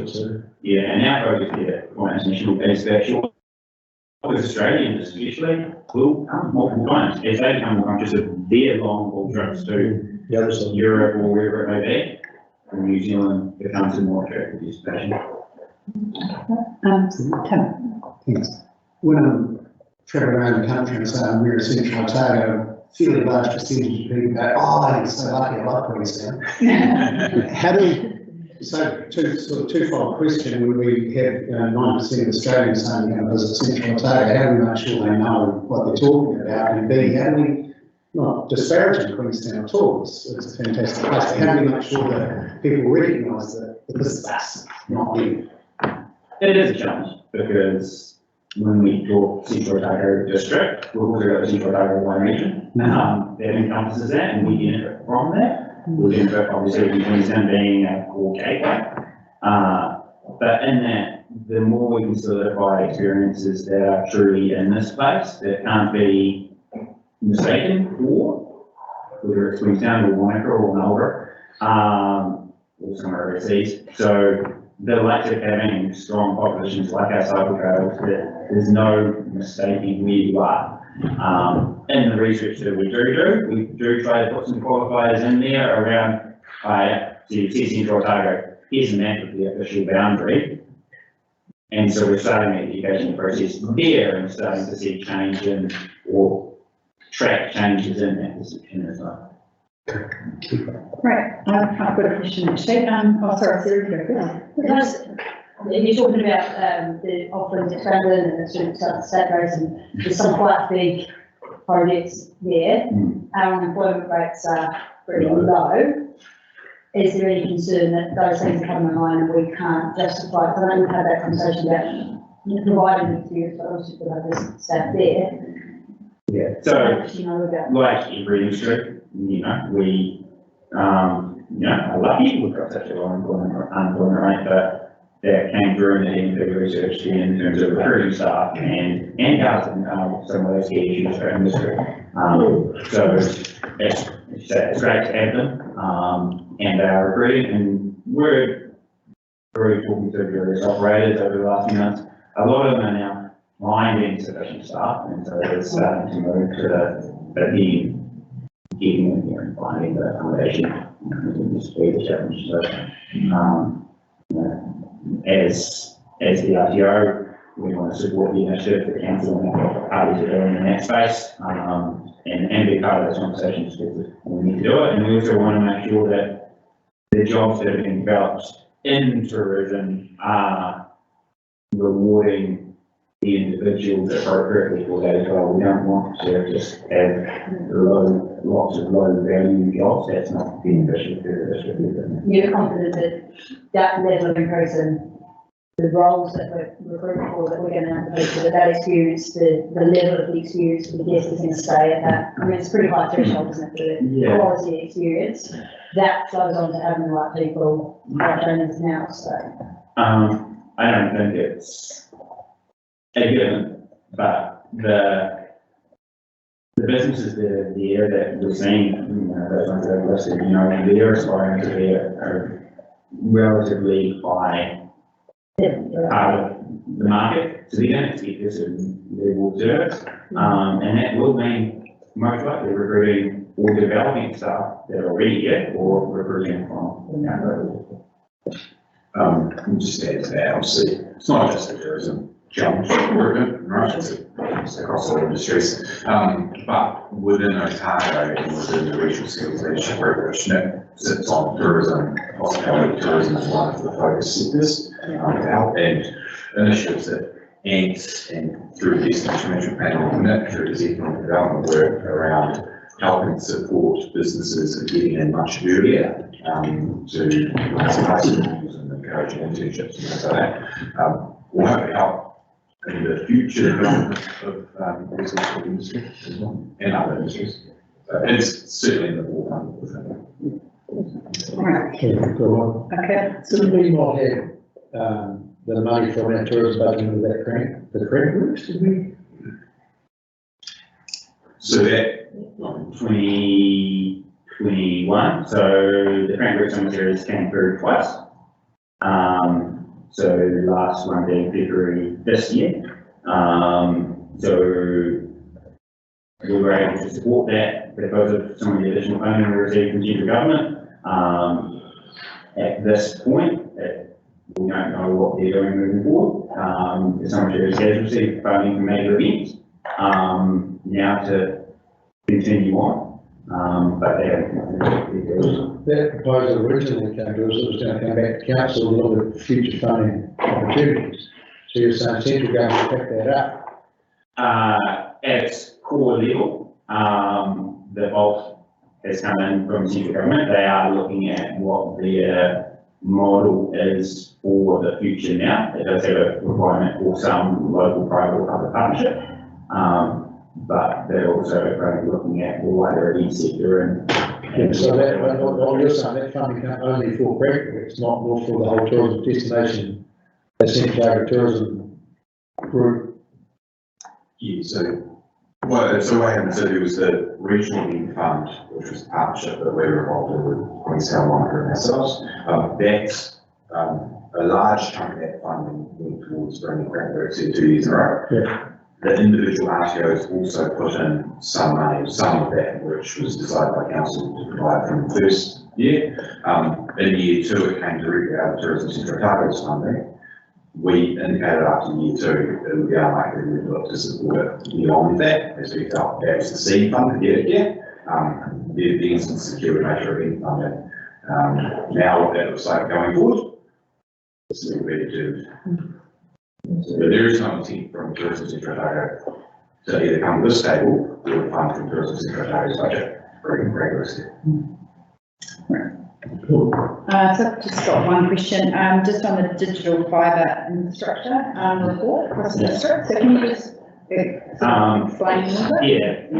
[SPEAKER 6] So.
[SPEAKER 12] Yeah, and our focus here for international is that short, with Australians especially, will come multiple times as they become more conscious of their long haul trips to
[SPEAKER 6] The other side.
[SPEAKER 12] Europe or wherever it may be, and New Zealand becomes a more attractive destination.
[SPEAKER 5] Tim.
[SPEAKER 13] Thanks. When I'm traveling around the country and say I'm near Central Otago, a fairly large percentage of people go, oh, you're so lucky, I love Queenstown. How do, so twofold question, when we have 9% of Australians saying, visit Central Otago, how do we make sure they know what they're talking about? And B, how do we, not disparaging Queenstown at all, it's a fantastic place, but how do we make sure that people recognise that this is us, not them?
[SPEAKER 12] It is a challenge because when we talk Central Otago district, we've also got the Central Otago wine region that encompasses that, and we benefit from that. We benefit obviously from Queensland being a core gateway. But in that, the more we can solidify experiences that are truly in this place, that can't be mistaken for, whether it's Queenstown or Wanaka or Marlborough, or somewhere overseas. So the likes of having strong propositions like our cycle trails, that there's no mistaking where you are. In the research that we do try to put some qualifiers in there around, Central Otago, here's a map of the official boundary. And so we're starting the education process there and starting to see change in, or track changes in that position as well.
[SPEAKER 5] Right, I've got a question actually. Sorry, Sarah,
[SPEAKER 10] You're talking about the offerings at Franklin and the students at the state race, and there's some quite big projects there. Our unemployment rates are pretty low. Is there any concern that those things are coming online and we can't justify? Because I know we've had that conversation about providing the experience, but also for others staff there.
[SPEAKER 12] Yeah,
[SPEAKER 10] So
[SPEAKER 12] so
[SPEAKER 10] how much do you know about?
[SPEAKER 12] like every industry, we, are lucky we've got such a low unemployment rate, but that came through in the NP research in terms of recruiting staff and housing, some of those key issues for industry. So it's great to have them, and our recruiting, and we're already talking to various operators over the last few months. A lot of them are now finding sufficient staff, and so it's starting to move to the getting in here and finding the accommodation. Just be the challenge. So, as the RTO, we want to support the initiative, the council and the parties that are in that space, and be part of those conversations because we need to do it. And we also want to make sure that the jobs that have been developed in tourism are rewarding the individuals appropriately for that as well. We don't want to just have lots of low value jobs. That's not beneficial to the district, is it?
[SPEAKER 10] You're confident that that level of increase in the roles that we're recruiting for, that we're going to have to make, that experience, the level of the experience for the guest is going to stay at that. I mean, it's pretty high threshold, isn't it, for the quality experience. That flows on to having the right people, right trainers now, so.
[SPEAKER 12] I don't think it's a given, but the businesses that are there that we're seeing, those ones that are listed, they're aspiring to be a relatively high part of the market, so they're going to expect a certain level of service, and that will mean most likely recruiting or developing staff that are already here or recruiting from outside.
[SPEAKER 14] Just add to that, obviously, it's not just the tourism challenge recruitment, right? It's across all industries. But within Otago and within the regional skills leadership group, which sits on tourism, hospitality, tourism is one of the focus sectors to help, and initiatives that ANTS and through the Destination Management Panel and NIP through the economic development work around helping support businesses getting in much earlier to schools and encouraging internships and things like that. Will hopefully help in the future development of resource industry as well, and other industries. It's certainly in the forefront of the
[SPEAKER 5] Okay.
[SPEAKER 6] Didn't we not have, the money from our tourism budget into that grant, the grant works, did we?
[SPEAKER 12] So that, 2021, so the grant works on materials came through twice. So last one being February this year. So we were able to support that because of some of the additional funding we received from central government. At this point, we don't know what they're doing moving forward. Some materials has received funding from major events now to continue on, but they haven't.
[SPEAKER 6] That proposal originally came to us, it was going to come back to council to look at future funding opportunities. So you're saying central government pick that up?
[SPEAKER 12] At core level, the bulk has come in from central government. They are looking at what their model is for the future now. It does have a requirement for some local, private or public partnership. But they're also looking at the wider event sector and
[SPEAKER 6] So that, what you're saying, that funding comes only for practical, it's not for the whole tourism destination, essentially tourism group.
[SPEAKER 14] Yeah, so what happened, so there was the regional event fund, which was a partnership that we were involved in with Queenstown, Monica and ourselves. That's a large chunk of that funding went towards bringing grant works in 2 years in a row.
[SPEAKER 6] Yeah.
[SPEAKER 14] The individual RTOs also put in some money, some of that which was decided by council to provide from the first year. In year 2, it came directly out of Tourism Central Otago's funding. We indicated after year 2, it would be unlikely we would look to support it beyond that, as we felt that was the seed fund to get it here. The instant secure nature of event funding. Now what that looks like going forward, it's a little bit to. But there is no intent from Tourism Central Otago to either come to this table or fund from Tourism Central Otago's budget for regularly.
[SPEAKER 5] So I've just got one question, just on the digital fibre infrastructure report across the district. So can you just explain a little bit?
[SPEAKER 12] Yeah, I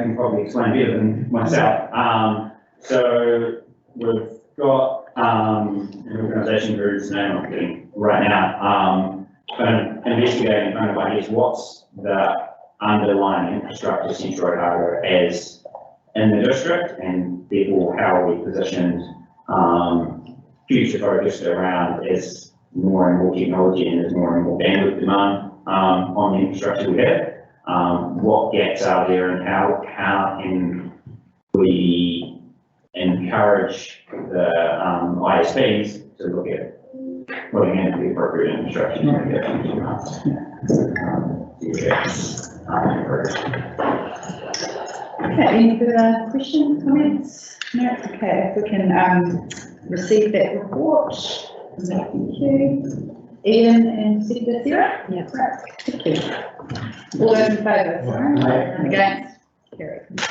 [SPEAKER 12] can probably explain better than myself. So we've got an organisation whose name I'm getting right now. Investigating kind of, I guess, what's the underlying infrastructure Central Otago as in the district, and therefore how are we positioned future focused around as more and more technology and as more and more bandwidth demand on the infrastructure we have. What gaps are there and how can we encourage the ISPs to look at putting in the appropriate infrastructure to get
[SPEAKER 5] Okay, any further questions, comments? No, okay, if we can received that report. Thank you. Ian and Secretary Sarah?
[SPEAKER 11] Yeah.
[SPEAKER 5] Thank you. All those in favour? Against? Carried.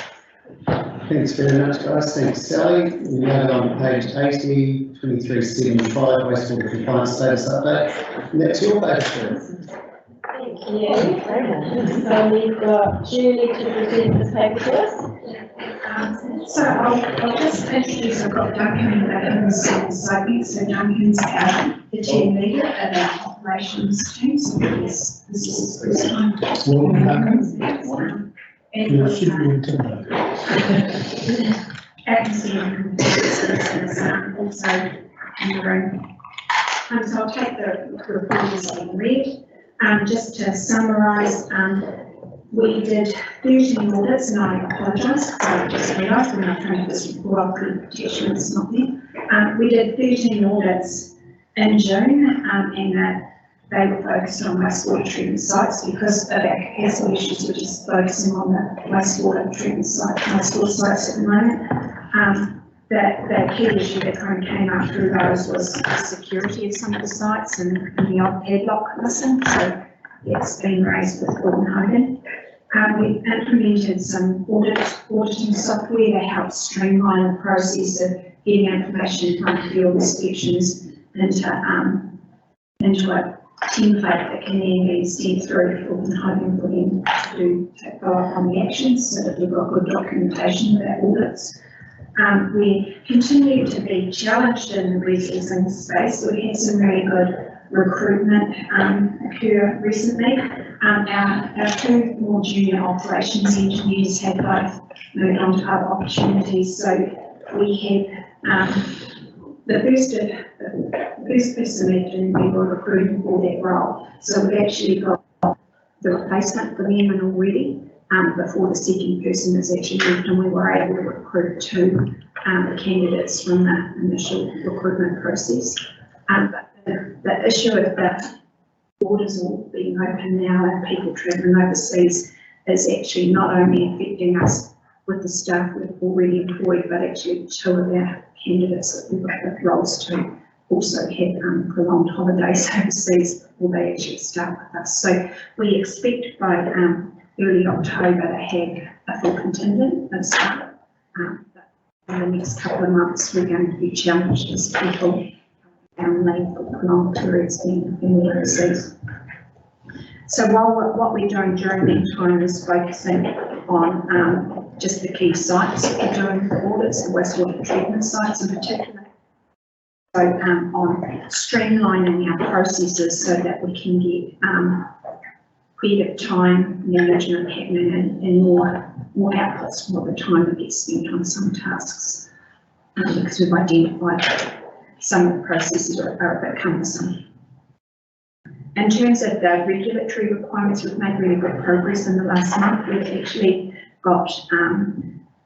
[SPEAKER 13] Thanks very much, guys. Thanks, Sally. We now go on to page 80, 2375, wastewater compliance status update. And that's your page, Sarah.
[SPEAKER 11] Thank you. So we've got Julie to present this paper to us.
[SPEAKER 15] So I'll just introduce, I've got Duncan beside me, so Duncan's the team leader of our operations team, so this is his first time.
[SPEAKER 8] Welcome, Duncan.
[SPEAKER 15] And
[SPEAKER 8] You're super intimidating.
[SPEAKER 15] and also in the room. So I'll take the report as being read. Just to summarise, we did 13 audits, and I apologise, I just realised when I printed this report off the protection it's not there. We did 13 audits in June, and that they were focused on wastewater treatment sites because of our capacity issues, which is focusing on the wastewater treatment site, wastewater sites at the moment. The key issue that kind of came up through those was the security of some of the sites and the odd padlock missing, so it's been raised with Copenhagen. We implemented some auditing software that helps streamline the process of getting information from field inspections into a template that can then be sent through to Copenhagen for them to follow up on the actions so that we've got good documentation of our audits. We continue to be challenged in the resourcing space. We had some really good recruitment occur recently. Our two more junior operations engineers have both moved on to other opportunities. So we had the first person left and we were recruiting for that role. So we've actually got the replacement for them and already. Before the second person is actually moved, and we were able to recruit two candidates from the initial recruitment process. But the issue of the borders all being open now and people travelling overseas is actually not only affecting us with the staff we've already employed, but actually two of our candidates that we've got roles to also had prolonged holidays overseas, or they actually start with us. So we expect by early October to have a full contingent of staff. But in the next couple of months, we're going to be challenged as people leave for prolonged periods in overseas. So what we're doing during that time is focusing on just the key sites that we're doing the audits, the wastewater treatment sites in particular. So on streamlining our processes so that we can get creative time management happening and more outputs from the time that gets spent on some tasks, because we've identified some of the processes are a bit cumbersome. In terms of the regulatory requirements, we've made really good progress in the last month. We've actually got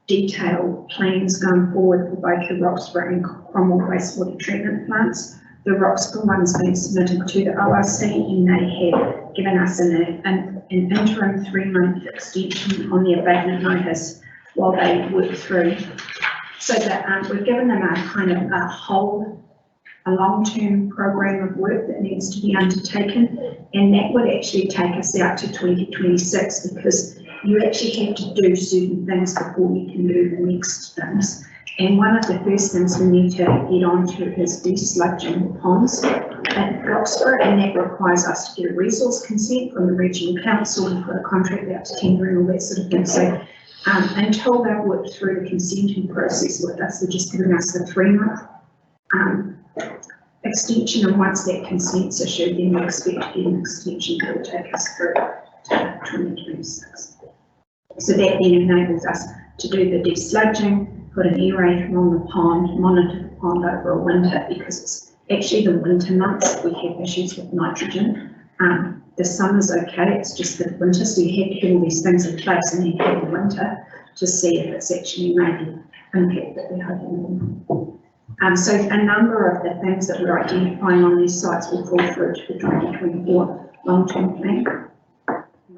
[SPEAKER 15] detailed plans going forward for both the Roxburgh and Cromwell wastewater treatment plants. The Roxburgh one's been submitted to the ORC, and they have given us an interim 3-month extension on the abatement notice while they work through. So that we've given them a kind of a long-term program of work that needs to be undertaken, and that would actually take us out to 2026, because you actually have to do certain things before you can do the next things. And one of the first things we need to get onto is desludging ponds at Roxburgh, and that requires us to get a resource consent from the regional council and put a contract out to tender and all that sort of thing. So until they've worked through the consenting process with us, they're just giving us a 3-month extension, and once that consent's issued, then we expect to get an extension that will take us through to 2026. So that then enables us to do the desludging, put an aerator on the pond, monitor the pond over a winter, because it's actually the winter months we have issues with nitrogen. The summer's okay, it's just the winter, so you have to have all these things in place and then have the winter to see if it's actually made the impact that we're hoping for. So a number of the things that we're identifying on these sites will fall through to the 2024 long-term plan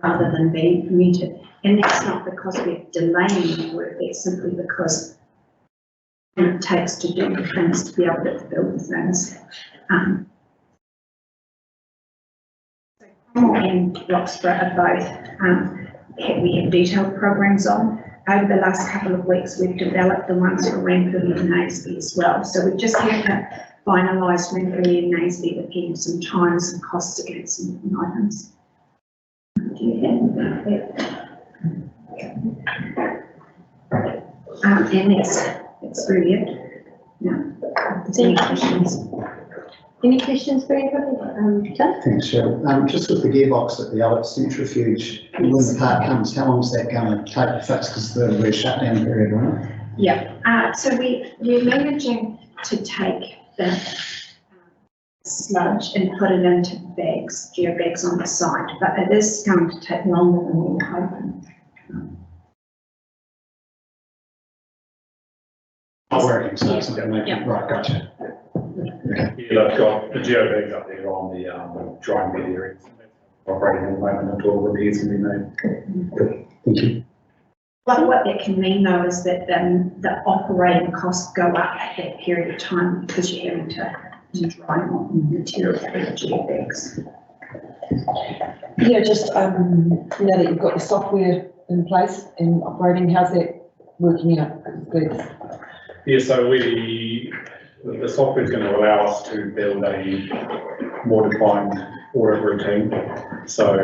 [SPEAKER 15] rather than being implemented. And that's not because we're delaying the work, that's simply because it takes to do the things, to be able to build the things. Cromwell and Roxburgh are both, we have detailed programs on. Over the last couple of weeks, we've developed the ones for Ranfurly and Naseby as well. So we've just had to finalise Ranfurly and Naseby with getting some times and costs against some different items. Do you have that? And that's really it. Yeah. Any questions?
[SPEAKER 11] Any questions for anybody? Tim?
[SPEAKER 13] Thanks, Cheryl. Just with the gearbox at the Alex Centrifuge, when the part comes, how long is that going to take to fix? Because we're shut down period, right?
[SPEAKER 15] Yeah, so we're managing to take the sludge and put it into bags, geobags on the site, but it is going to take longer than we were hoping.
[SPEAKER 13] Not working, so it's not going to make it, right, gotcha.
[SPEAKER 7] Yeah, they've got the geobags up there on the drying bed area. Operating at the moment until repairs can be made.
[SPEAKER 13] Thank you.
[SPEAKER 15] But what that can mean though is that the operating costs go up at that period of time because you're having to dry more material for the geobags.
[SPEAKER 4] Yeah, just, now that you've got the software in place and operating, how's that working out?
[SPEAKER 7] Yeah, so the software is going to allow us to build a more defined audit routine. So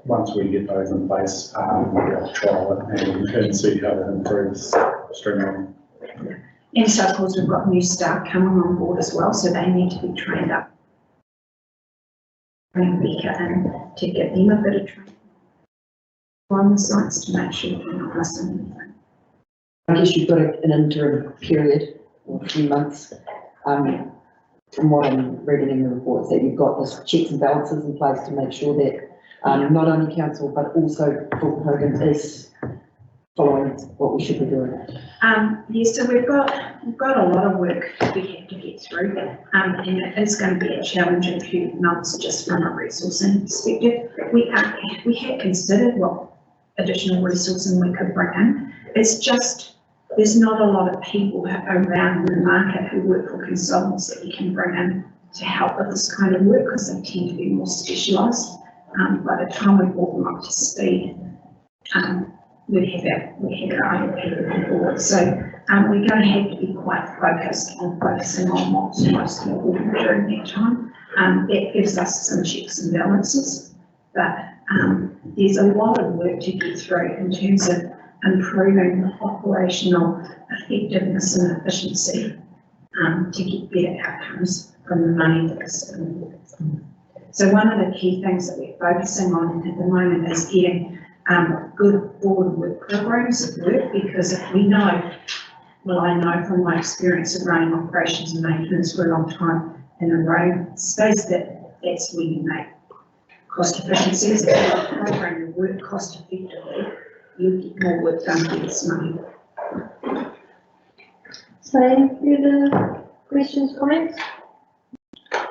[SPEAKER 7] once we get those in place, we'll be able to trial it and see how that improves streamlining.
[SPEAKER 15] And so of course we've got new staff coming on board as well, so they need to be trained up. And to get them a bit of training on the sites to make sure they're not missing anything.
[SPEAKER 4] I guess you've got an interim period or a few months. From what I'm reading in the reports, that you've got this checks and balances in place to make sure that not only council but also Fulton Hogan is following what we should be doing.
[SPEAKER 15] Yes, so we've got a lot of work we have to get through, and it is going to be a challenging few months just from a resourcing perspective. We had considered what additional resourcing we could bring in. It's just there's not a lot of people around in the market who work for consultants that we can bring in to help with this kind of work because they tend to be more specialised. By the time we brought them up to speed, we have our own people on board. So we're going to have to be quite focused on focusing on what's most important during that time. That gives us some checks and balances, but there's a lot of work to get through in terms of improving operational effectiveness and efficiency to get better outcomes from the money that is spent. So one of the key things that we're focusing on at the moment is getting good board work programs at work, because if we know, well, I know from my experience of running operations and maintenance for a long time in a road space that that's where you make cost efficiencies. If you program your work cost effectively, you get more work done for less money.
[SPEAKER 11] So any further questions, comments?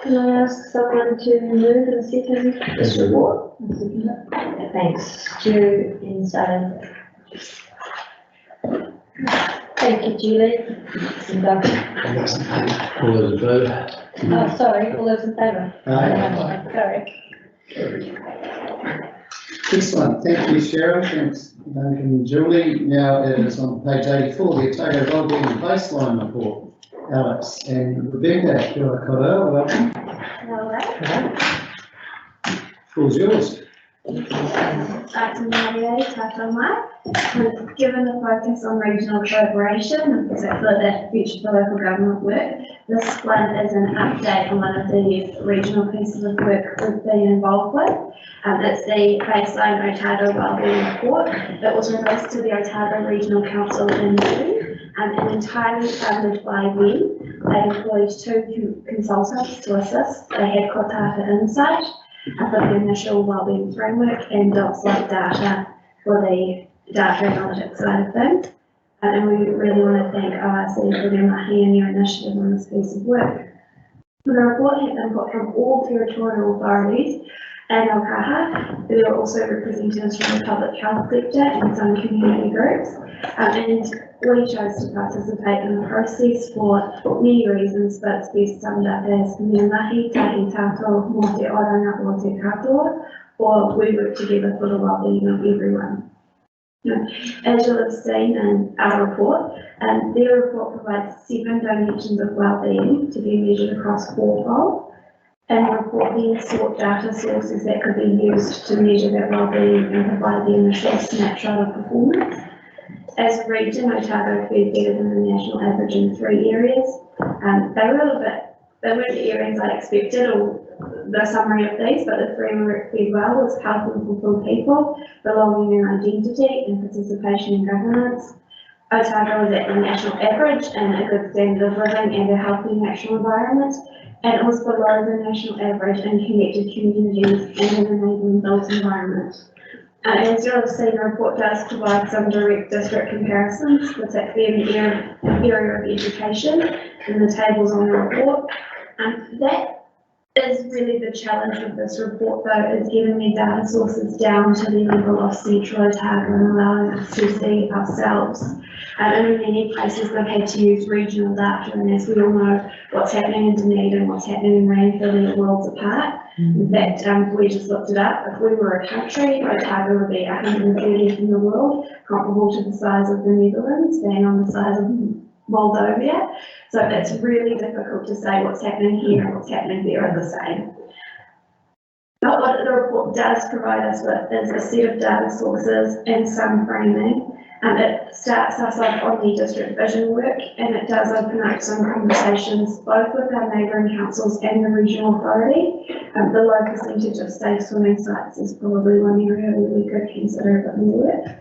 [SPEAKER 11] Can I ask someone to move and second this report? Thanks, Julie and Sally. Thank you, Julie.
[SPEAKER 6] All those in favour?
[SPEAKER 11] Oh, sorry, all those in favour? Sorry.
[SPEAKER 2] Excellent, thank you, Cheryl. Thanks, Duncan and Julie. Now it is on page 84, the Otago Wellbeing Baseline Report. Alex and Rebecca, kia ora koutou, welcome.
[SPEAKER 11] Hello.
[SPEAKER 2] Floor's yours.
[SPEAKER 16] Given the focus on regional collaboration, and particularly the future for local government work, this one is an update on one of the regional pieces of work we've been involved with. It's the baseline Otago Wellbeing Report. It was released to the Otago Regional Council in June, and entirely funded by them. They employed 2 consultants to assist. They had Kotata Insight for the initial wellbeing framework and Docs-like data for the data analytics side of things. And we really want to thank ORC for their mahi and your initiative on this piece of work. The report has input from all territorial authorities and Okaha. There were also representatives from the public health sector and some community groups. And we chose to participate in the process for many reasons, but it's best summed up as me mahi, tahi tātou, mō te oranga o te katoa, or we work together for the well-being of everyone. As you'll have seen in our report, their report provides 7 dimensions of well-being to be measured across 4-fold. And the report then sought data sources that could be used to measure that well-being and provide the initial snapshot of performance. As a region, Otago fared better than the national average in 3 areas. They weren't the areas I expected, or the summary of these, but the 3 were fared well was health and fulfilled people, belonging and identity, and participation in governance. Otago was at the national average and a good standard of living and a healthy natural environment, and it was below the national average in connected communities and an enabling built environment. As you'll have seen, the report does provide some direct district comparisons, particularly in the area of education, in the tables on the report. That is really the challenge with this report, though, is getting the data sources down to the level of central Otago and allowing us to see ourselves. In many places, they've had to use regional data, and as we all know, what's happening in Dunedin and what's happening in Rainfield are worlds apart. In fact, we just looked it up. If we were a country, Otago would be 130th in the world, comparable to the size of the Netherlands, being on the size of Moldova. So it's really difficult to say what's happening here and what's happening there are the same. But what the report does provide us with is a set of data sources and some framing. It starts us off on the district vision work, and it does open up some conversations both with our neighbouring councils and the regional authority. The low percentage of safe swimming sites is probably one area where we could consider a bit more work.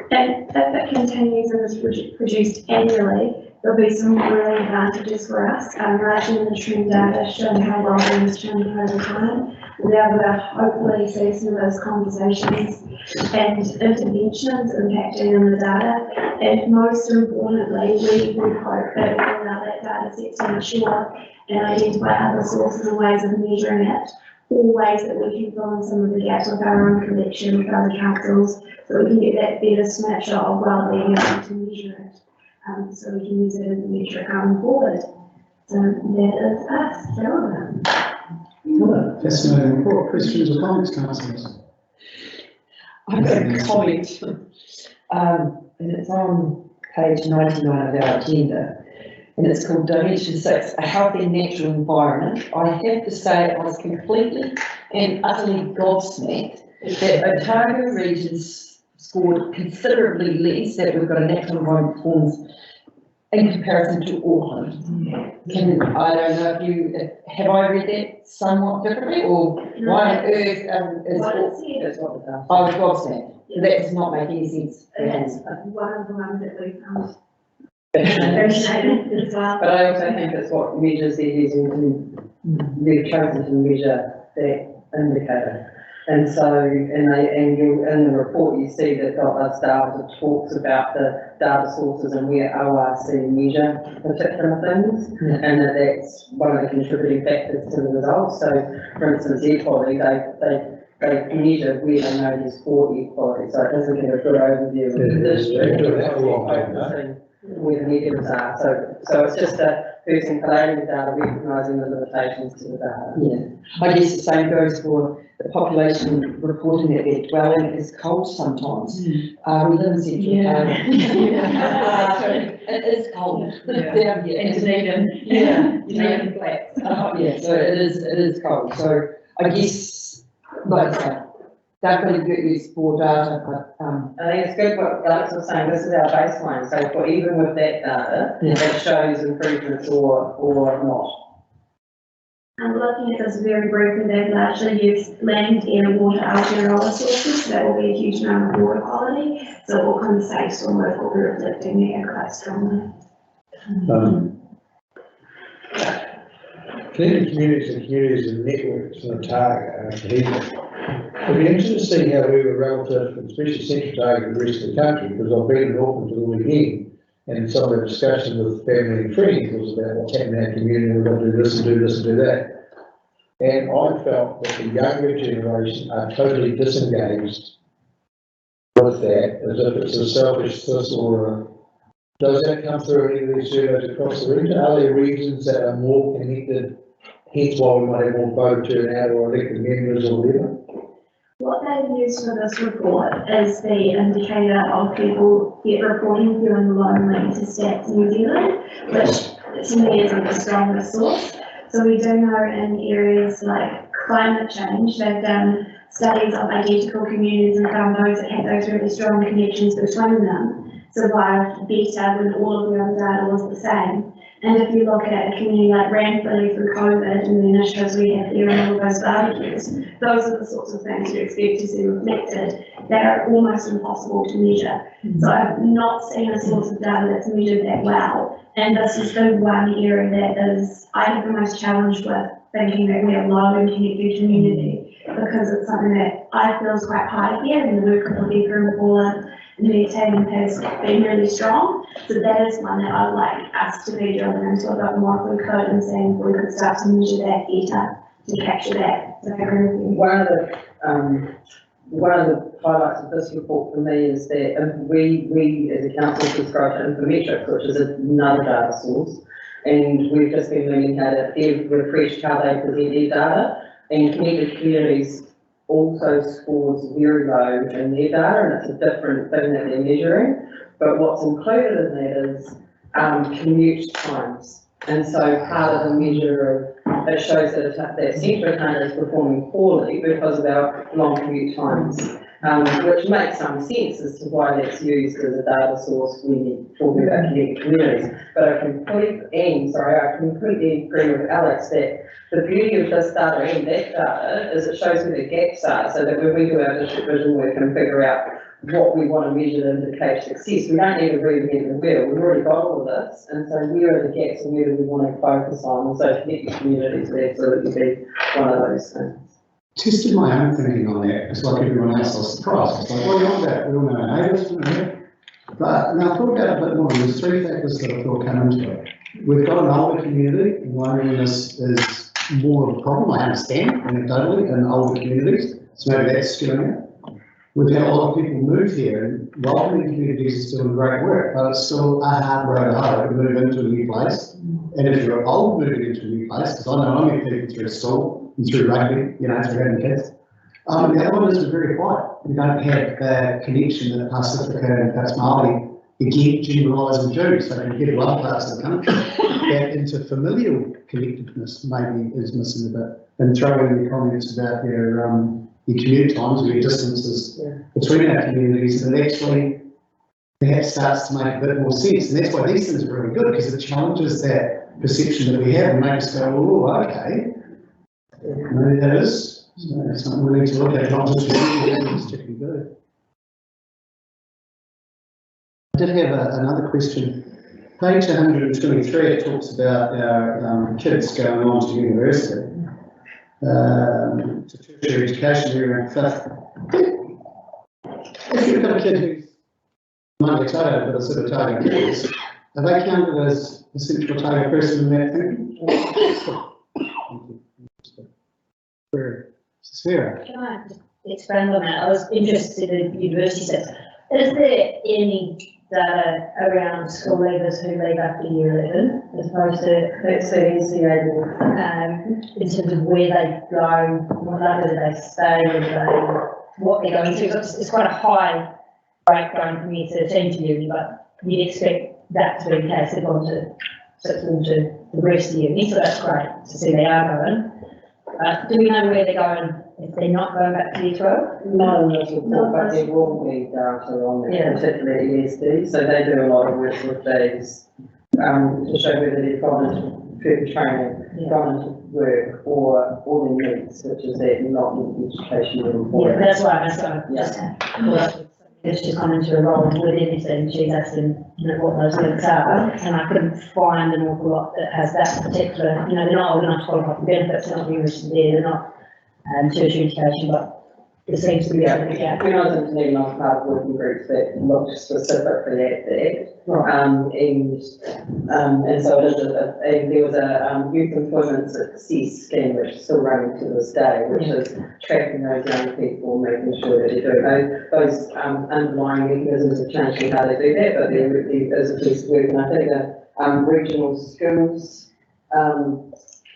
[SPEAKER 16] And if it continues and is produced annually, there'll be some really advantages for us, largely in the trend data showing how well things change over time. We'll be able to hopefully see some of those conversations and interventions impacting on the data. And most importantly, we would hope that it will allow that data set to mature and identify other sources and ways of measuring it, or ways that we can fill in some of the gaps with our own collection with other councils, so we can get that better snapshot of well-being and to measure it. So we can use it as a metric going forward. So that is us, Joanna.
[SPEAKER 13] Fascinating report. Questions or comments, councillors?
[SPEAKER 4] I've got a comment, and it's on page 99 of our agenda, and it's called Dimension 6, a healthy natural environment. I have to say I was completely and utterly gobsmacked that Otago regions scored considerably less, that we've got a natural environment performance in comparison to Auckland. I don't know if you, have I read that somewhat differently, or why on earth is what it does? I was gobsmacked. That does not make any sense.
[SPEAKER 16] That's one of the ones that we found.
[SPEAKER 4] But I also think it's what measures they're using to, they've chosen to measure that indicator. And so, and you, in the report, you see that this data talks about the data sources and where ORC measure particular things, and that's one of the contributing factors to the results. So, for instance, air quality, they measure where they know there's poor air quality, so it doesn't give a good overview of the district, where the negatives are. So it's just a person collating the data, recognising the limitations to the data. Yeah. I guess the same goes for the population reporting that their dwelling is cold sometimes. We live in central Otago. It is cold down here.
[SPEAKER 5] And Dunedin. Dunedin flats.
[SPEAKER 4] Yeah, so it is cold. So I guess, like I say, definitely good use for data, but I think it's good what Alex was saying, this is our baseline, so for even with that data, it shows improvements or not.
[SPEAKER 16] I'm looking at this very briefly, they've largely used land, air, water, algae sources, so that will be a huge amount of water quality, so all kinds of safe storm work will be reflecting there quite strongly.
[SPEAKER 6] Clearly communities and networks in Otago are heavy. It'd be interesting to see how we were relative, especially Central Otago and the rest of the country, because I've been in Auckland for the weekend, and some of the discussion with family and friends was about what's happening in our community, we've got to do this and do this and do that. And I felt that the younger generation are totally disengaged with that, as if it's a selfish this or a. Does that come through any of these surveys across the region? Are there regions that are more connected, hence why we might have more vote turnout or elected members or whatever?
[SPEAKER 16] What they've used for this report is the indicator of people reporting feeling lonely to Stats New Zealand, which to me isn't the strongest source. So we do know in areas like climate change, they've done studies of identical communities and found those that had those really strong connections between them survived better when all of the other data was the same. And if you look at a community like Ranfurly through COVID and the initiatives we have there and all those barbecues, those are the sorts of things you expect to see reflected that are almost impossible to measure. So I've not seen a source of data that's measured that well. And this is the one area that is, I have the most challenge with thinking that we are low and connected community, because it's something that I feel is quite high here, and the work of the Becker and the team has been really strong. So that is one that I'd like us to be drilling into a bit more if we could, and seeing if we could start to measure that better to capture that. So I agree with you.
[SPEAKER 4] One of the highlights of this report for me is that we as a council subscribe to Infometrics, which is another data source, and we've just been learning how to, they've refreshed how they present their data, and connected communities also scores very low in their data, and it's a different thing that they're measuring. But what's included in that is commute times. And so part of the measure of, it shows that central Canada is performing poorly because of our long commute times, which makes some sense as to why that's used as a data source when you're talking about connected communities. But I completely agree with Alex that the beauty of this data and that data is it shows where the gaps are, so that when we do our district vision work and figure out what we want to measure to indicate success, we don't need to reinvent the wheel. We've already got all of this, and so where are the gaps and where do we want to focus on? And so connected communities would absolutely be one of those things.
[SPEAKER 13] Tested my own thinking on that, it's like everyone else, I was surprised. It's like, what are you on about? We all know our neighbours, but now I thought about it a bit more, and there's three factors that I thought come into it. We've got an older community, and loneliness is more of a problem, I understand, anecdotally, in older communities, so maybe that's skewing it. We've had a lot of people move here, and welcoming communities is doing great work, but it's still a hard road to hoe to move into a new place. And if you're old moving into a new place, because I know I met people through school and through rugby, through having kids. The other one is we're very quiet. We don't have the connection that Pacifica and perhaps Māori again generalise and do. So when you get to other parts of the country, that into familial connectedness maybe is missing a bit. And throw in your comments about your commute times or your distances between our communities, and it actually perhaps starts to make a bit more sense. And that's why these things are really good, because it challenges that perception that we have and makes us go, oh, okay, maybe that is something we need to look at, not just particularly good. I did have another question. Page 123, it talks about our kids going on to university. To tertiary education, we're around 5th. If you've got a kid who's Monday Otago, but a sort of Otago kids, are they counted as a central Otago person in that thing? Sarah.
[SPEAKER 10] Can I just expand on that? I was interested in university sets. Is there any data around school leavers who leave after year 11, as opposed to first year in terms of where they go, whether they stay, what they're going to? It's quite a high rate going from year 13 to uni, but you'd expect that to be the case. They've gone to sixth form to the rest of the uni, so that's great to see they are going. Do we know where they're going if they're not going back to year 12?
[SPEAKER 4] Not in this report, but there will be data on that, particularly ESD. So they do a lot of work with these to show whether they've gone into further training, gone into work, or their needs, which is that not in education or employment.
[SPEAKER 10] Yeah, that's why it's just gone into a role with everything. She's asking, what those links are, and I couldn't find an awful lot that has that particular, they're not organised qualified for benefits, they're not university there, they're not tertiary education, but there seems to be a big gap.
[SPEAKER 4] When I was in Dunedin, I was part of working groups that looked specifically at that. And so it is and there was a youth employment success scheme which is still running to this day, which is tracking those young people, making sure that they're doing those underlying mechanisms of changing how they do that, but there is a piece of work, and I think the regional skills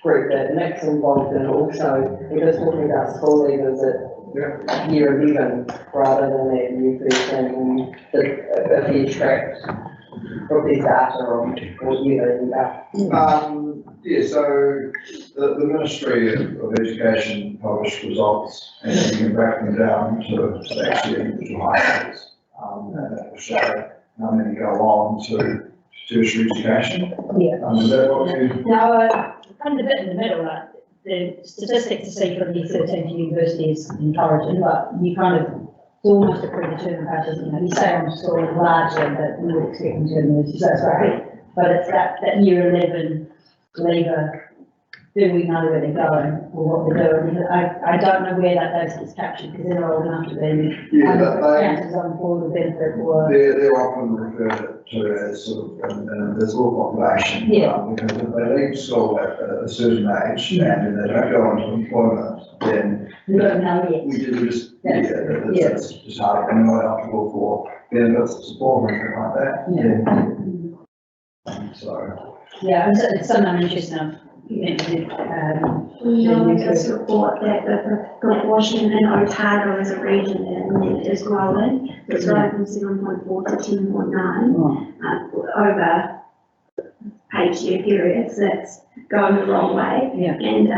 [SPEAKER 4] group that Nick's involved in also, because talking about school leavers at year 11 rather than at year 13, if you tracked or the data or year
[SPEAKER 17] Yeah, so the Ministry of Education published results and you can break them down to actually individual highlights. And it will show how many go on to tertiary education.
[SPEAKER 10] Yeah.
[SPEAKER 17] Is that what you?
[SPEAKER 10] No, kind of a bit in the middle, like the statistics to see from the 13th university is encouraging, but you kind of, it's almost a predetermined pattern, you know, you stay on school largely, but you would expect them to university, so that's great. But it's that year 11 leaver, do we know where they're going or what they're doing? I don't know where that data gets captured because they're old enough to be counted on for the benefit or.
[SPEAKER 17] They're often referred to as sort of an invisible population. Because if they leave school at a certain age and they don't go into employment, then
[SPEAKER 10] we don't know yet.
[SPEAKER 17] It's just hard, and they're not eligible for benefits and support or anything like that. So.
[SPEAKER 10] Yeah, it's something I'm interested in.
[SPEAKER 16] We normally just report that the proportion in Otago as a region is growing. It's growing from 7.4 to 10.9 over 8-year periods. That's going the wrong way. And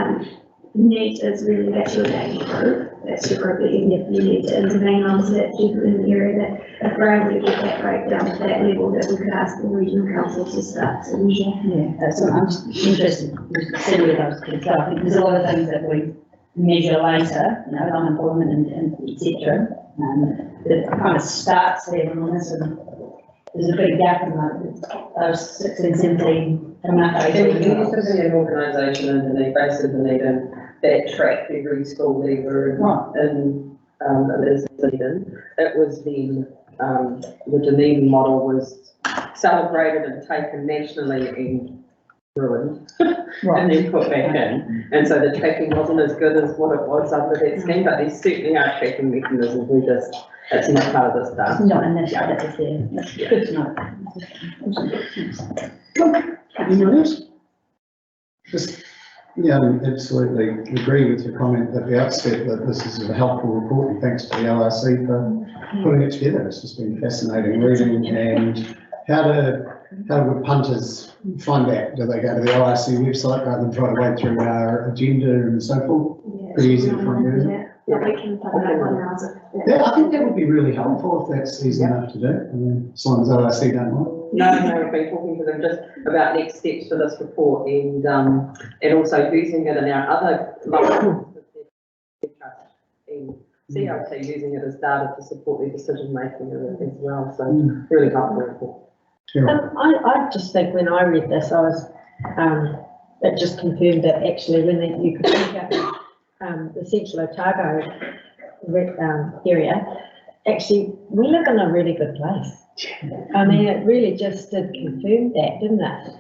[SPEAKER 16] NEET is really that's your daily group. That's your group that you need to intervene on. So that's definitely an area that if we're able to get that breakdown to that level, that we could ask the regional council to start to measure.
[SPEAKER 10] Yeah, that's what I'm just interested to see where those kids go. I think there's a lot of things that we measure later, you know, unemployment and et cetera. It kind of starts there on this, and there's a big gap in those 16, 17 amount.
[SPEAKER 4] There used to be an organisation underneath, based in Dunedin, that tracked every school leaver in Dunedin. It was the Dunedin model was celebrated and taken nationally and ruined and then put back in. And so the tracking wasn't as good as what it was under that scheme, but there certainly are tracking mechanisms. It's not part of this stuff.
[SPEAKER 10] Not in this, that is there. That's good to know.
[SPEAKER 13] Anyone else? Just, absolutely agree with your comment at the outset that this is a helpful report, and thanks to the LRC for putting it together. It's just been fascinating reading. And how do punters find that? Do they go to the LRC website rather than try to wade through our agenda and so forth? Pretty easy to find it, isn't it?
[SPEAKER 16] We can put that on ours.
[SPEAKER 13] Yeah, I think that would be really helpful if that's easy enough to do. I mean, as long as LRC don't mind.
[SPEAKER 4] No, I've been talking to them just about next steps for this report and also using it in our other local and COT using it as data to support their decision making as well. So really helpful report.
[SPEAKER 11] I just think when I read this, it just confirmed that actually when you could think about the Central Otago area, actually we live in a really good place. I mean, it really just did confirm that, didn't it?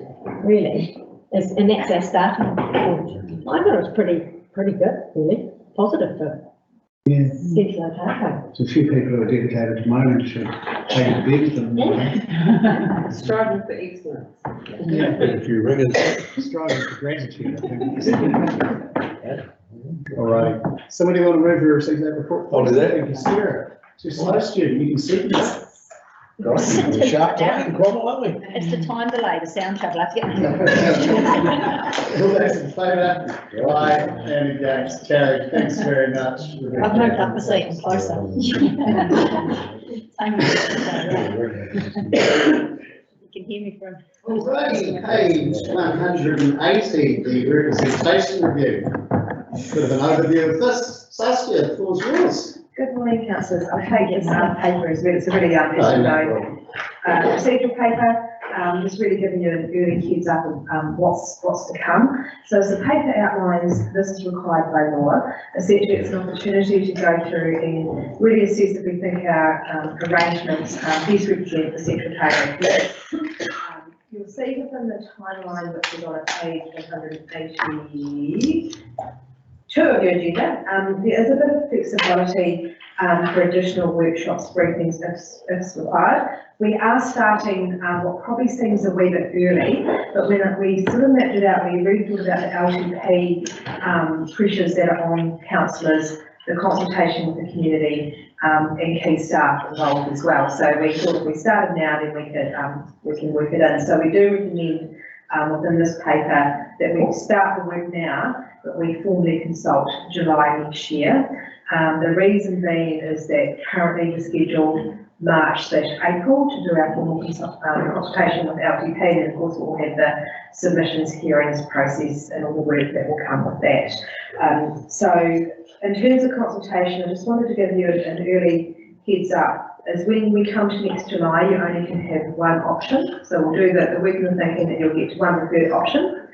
[SPEAKER 11] Really, and that's our starting point. I thought it was pretty good, really positive for Central Otago.
[SPEAKER 13] So a few people who are dedicated to mining should take a big them.
[SPEAKER 4] Striving for excellence.
[SPEAKER 6] If you ring it.
[SPEAKER 13] Striving for gratitude, I think. All right. Somebody want to move to receive that report?
[SPEAKER 6] I'll do that.
[SPEAKER 13] Thank you, Sarah. Just last year, you can see this.
[SPEAKER 6] Sharp time, aren't we?
[SPEAKER 10] It's the time delay, the sound travel.
[SPEAKER 13] All those in favour? Aye, and against, carried. Thanks very much.
[SPEAKER 10] I've moved up the seat and closer. You can hear me from.
[SPEAKER 13] Alrighty, page 180, the representation review. Bit of an overview of this. Saskia, the floor is yours.
[SPEAKER 18] Good morning, councillors. I hope this paper is read. It's a really interesting procedural paper. just really giving you an early heads up of what's to come. So as the paper outlines, this is required by law. Essentially, it's an opportunity to go through and really assess if we think our arrangements best represent the central table. You'll see within the timeline, which is on page 182 of your agenda, there is a bit of flexibility for additional workshops, briefings if required. We are starting what probably seems a wee bit early, but when we sort of mapped it out, we really thought about the LTP pressures that are on councillors, the consultation with the community, and key staff involved as well. So we thought if we started now, then we can work it in. So we do recommend within this paper that we start the work now, but we formally consult July next year. The reason being is that currently we're scheduled March/April to do our formal consultation with LTP, and of course we'll have the submissions, hearings process and all the work that will come with that. So in terms of consultation, I just wanted to give you an early heads up, is when we come to next July, you only can have one option. So we'll do the work in the thinking that you'll get one preferred option.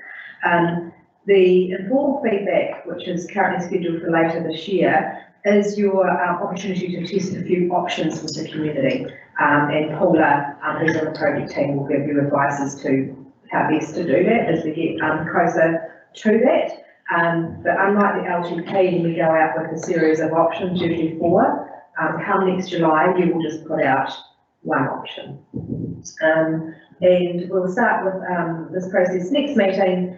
[SPEAKER 18] The informal feedback, which is currently scheduled for later this year, is your opportunity to test a few options with the community. And Paula, who's on the project team, will give you advice as to how best to do that as we get closer to that. But unlike the LTP, when we go out with a series of options, usually 4, come next July, you will just put out one option. And we'll start with this process next meeting.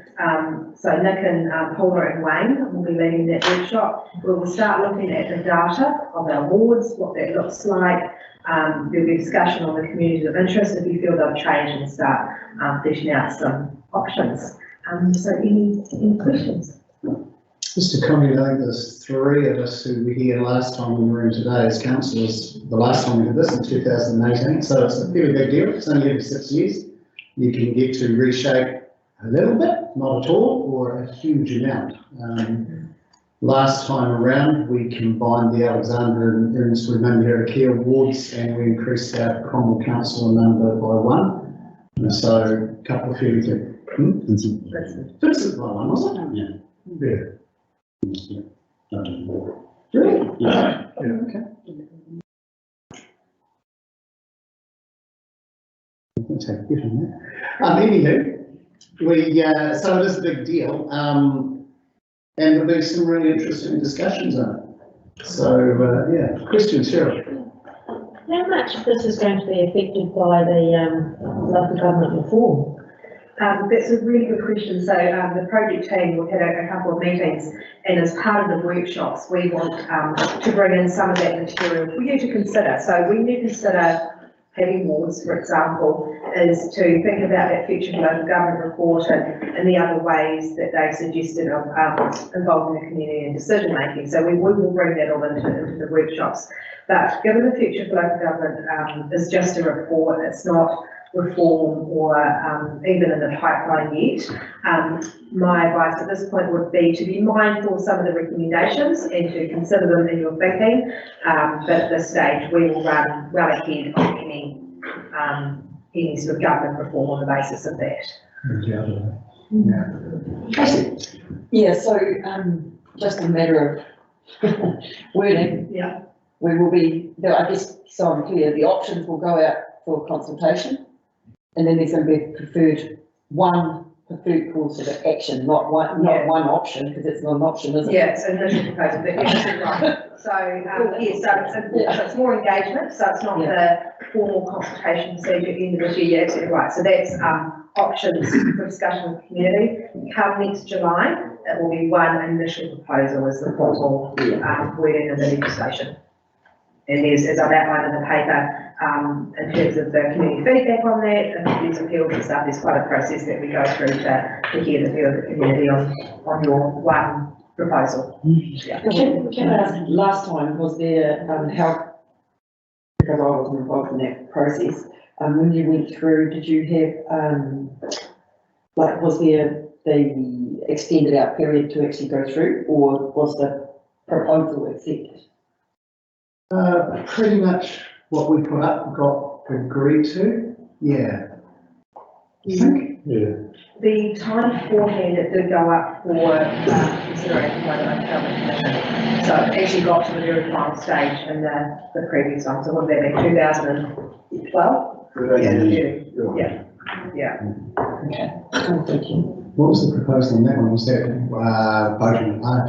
[SPEAKER 18] So Nick and Paula and Wayne will be leading that workshop. We will start looking at the data of our wards, what that looks like. There'll be discussion on the communities of interest if you feel they'll change, and start fleshing out some options. So any questions?
[SPEAKER 13] Just to comment, I think there's 3 of us who were here last time we were in today as councillors. The last time we did this in 2018, so it's a fairly big deal. It's only every 6 years. You can get to reshape a little bit, not at all, or a huge amount. Last time around, we combined the Alexandra and Innisfree Mangarakea wards, and we increased our Cromwell council number by 1. And so a couple of fairly good. Vincent by 1, wasn't it? Yeah. Yeah. Really? Yeah. Okay. Let's take a bit on that. Anywho, so it is a big deal, and there'll be some really interesting discussions on it. So, yeah, questions, Cheryl?
[SPEAKER 11] How much of this is going to be affected by the local government reform?
[SPEAKER 18] That's a really good question. So the project team, we've had a couple of meetings, and as part of the workshops, we want to bring in some of that material for you to consider. So when you consider having wards, for example, is to think about that future local government report and the other ways that they suggested of involving the community in decision making. So we will bring that all into the workshops. But given the future for local government is just a report, it's not reform or even in the pipeline yet. My advice at this point would be to be mindful of some of the recommendations and to consider them in your thinking. But at this stage, we will run well ahead of any sort of government reform on the basis of that.
[SPEAKER 4] Yeah, so just a matter of wording.
[SPEAKER 18] Yeah.
[SPEAKER 4] We will be, I guess, so I'm clear, the options will go out for consultation, and then there's going to be one preferred course of action, not one option, because it's not an option, is it?
[SPEAKER 18] Yeah, it's an initial proposal, but yes, right. So, yes, so it's more engagement, so it's not the formal consultation procedure at the end of the year, you're absolutely right. So that's options for discussion with the community. Come next July, it will be one initial proposal as the formal wording of the legislation. And there's, as I've outlined in the paper, in terms of the community feedback on that, and there's appeals and stuff, there's quite a process that we go through to hear the view of the community on your one proposal. Yeah.
[SPEAKER 4] Can I ask, last time, was there help, because I wasn't involved in that process, when you went through, did you have, was there the extended out period to actually go through, or was the proposal accepted?
[SPEAKER 13] Pretty much what we put up got agreed to, yeah.
[SPEAKER 6] Yeah.
[SPEAKER 18] The time beforehand, it did go up for consideration by the local government commission. So it actually got to the very final stage in the previous one. So what would that be, 2012? Yeah.
[SPEAKER 4] Okay, thank you.
[SPEAKER 13] What was the proposal on that one? Was that, voting part?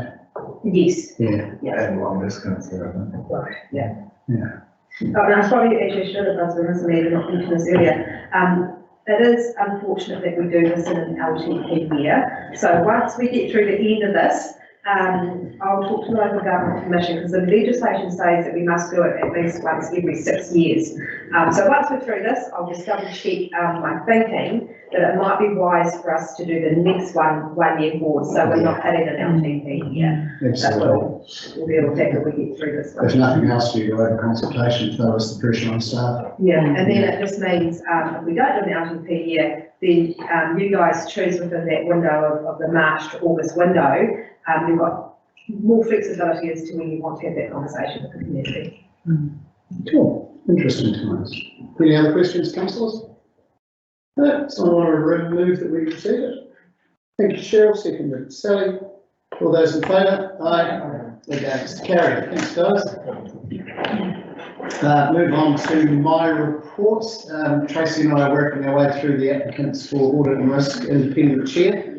[SPEAKER 18] Yes.
[SPEAKER 13] Yeah.
[SPEAKER 17] And long distance, I think.
[SPEAKER 18] Right, yeah.
[SPEAKER 13] Yeah.
[SPEAKER 18] Oh, and I was probably actually should have asked Mr. Mead not mentioned this earlier. It is unfortunate that we do this in an LTP year. So once we get through the end of this, I'll talk to the local government commission because the legislation says that we must do it at least once every 6 years. So once we're through this, I'll just double check my thinking that it might be wise for us to do the next one 1 year forward. So we're not hitting an LTP year.
[SPEAKER 13] Absolutely.
[SPEAKER 18] We'll be able to tackle we get through this one.
[SPEAKER 13] If nothing else, you go over consultation, throw us the pressure on staff.
[SPEAKER 18] Yeah, and then it just means, if we don't do an LTP year, then, you guys choose within that window of the March to August window. You've got more flexibility as to when you want to have that conversation with the community.
[SPEAKER 13] Cool, interesting times. Any other questions, councillors? No, someone want to remove that we received it? Thank you, Cheryl, seconded Sally. All those in favour? Aye. Against, carried. Thanks, guys. Move on to my reports. Tracy and I are working our way through the applicants for audit and risk independent chair.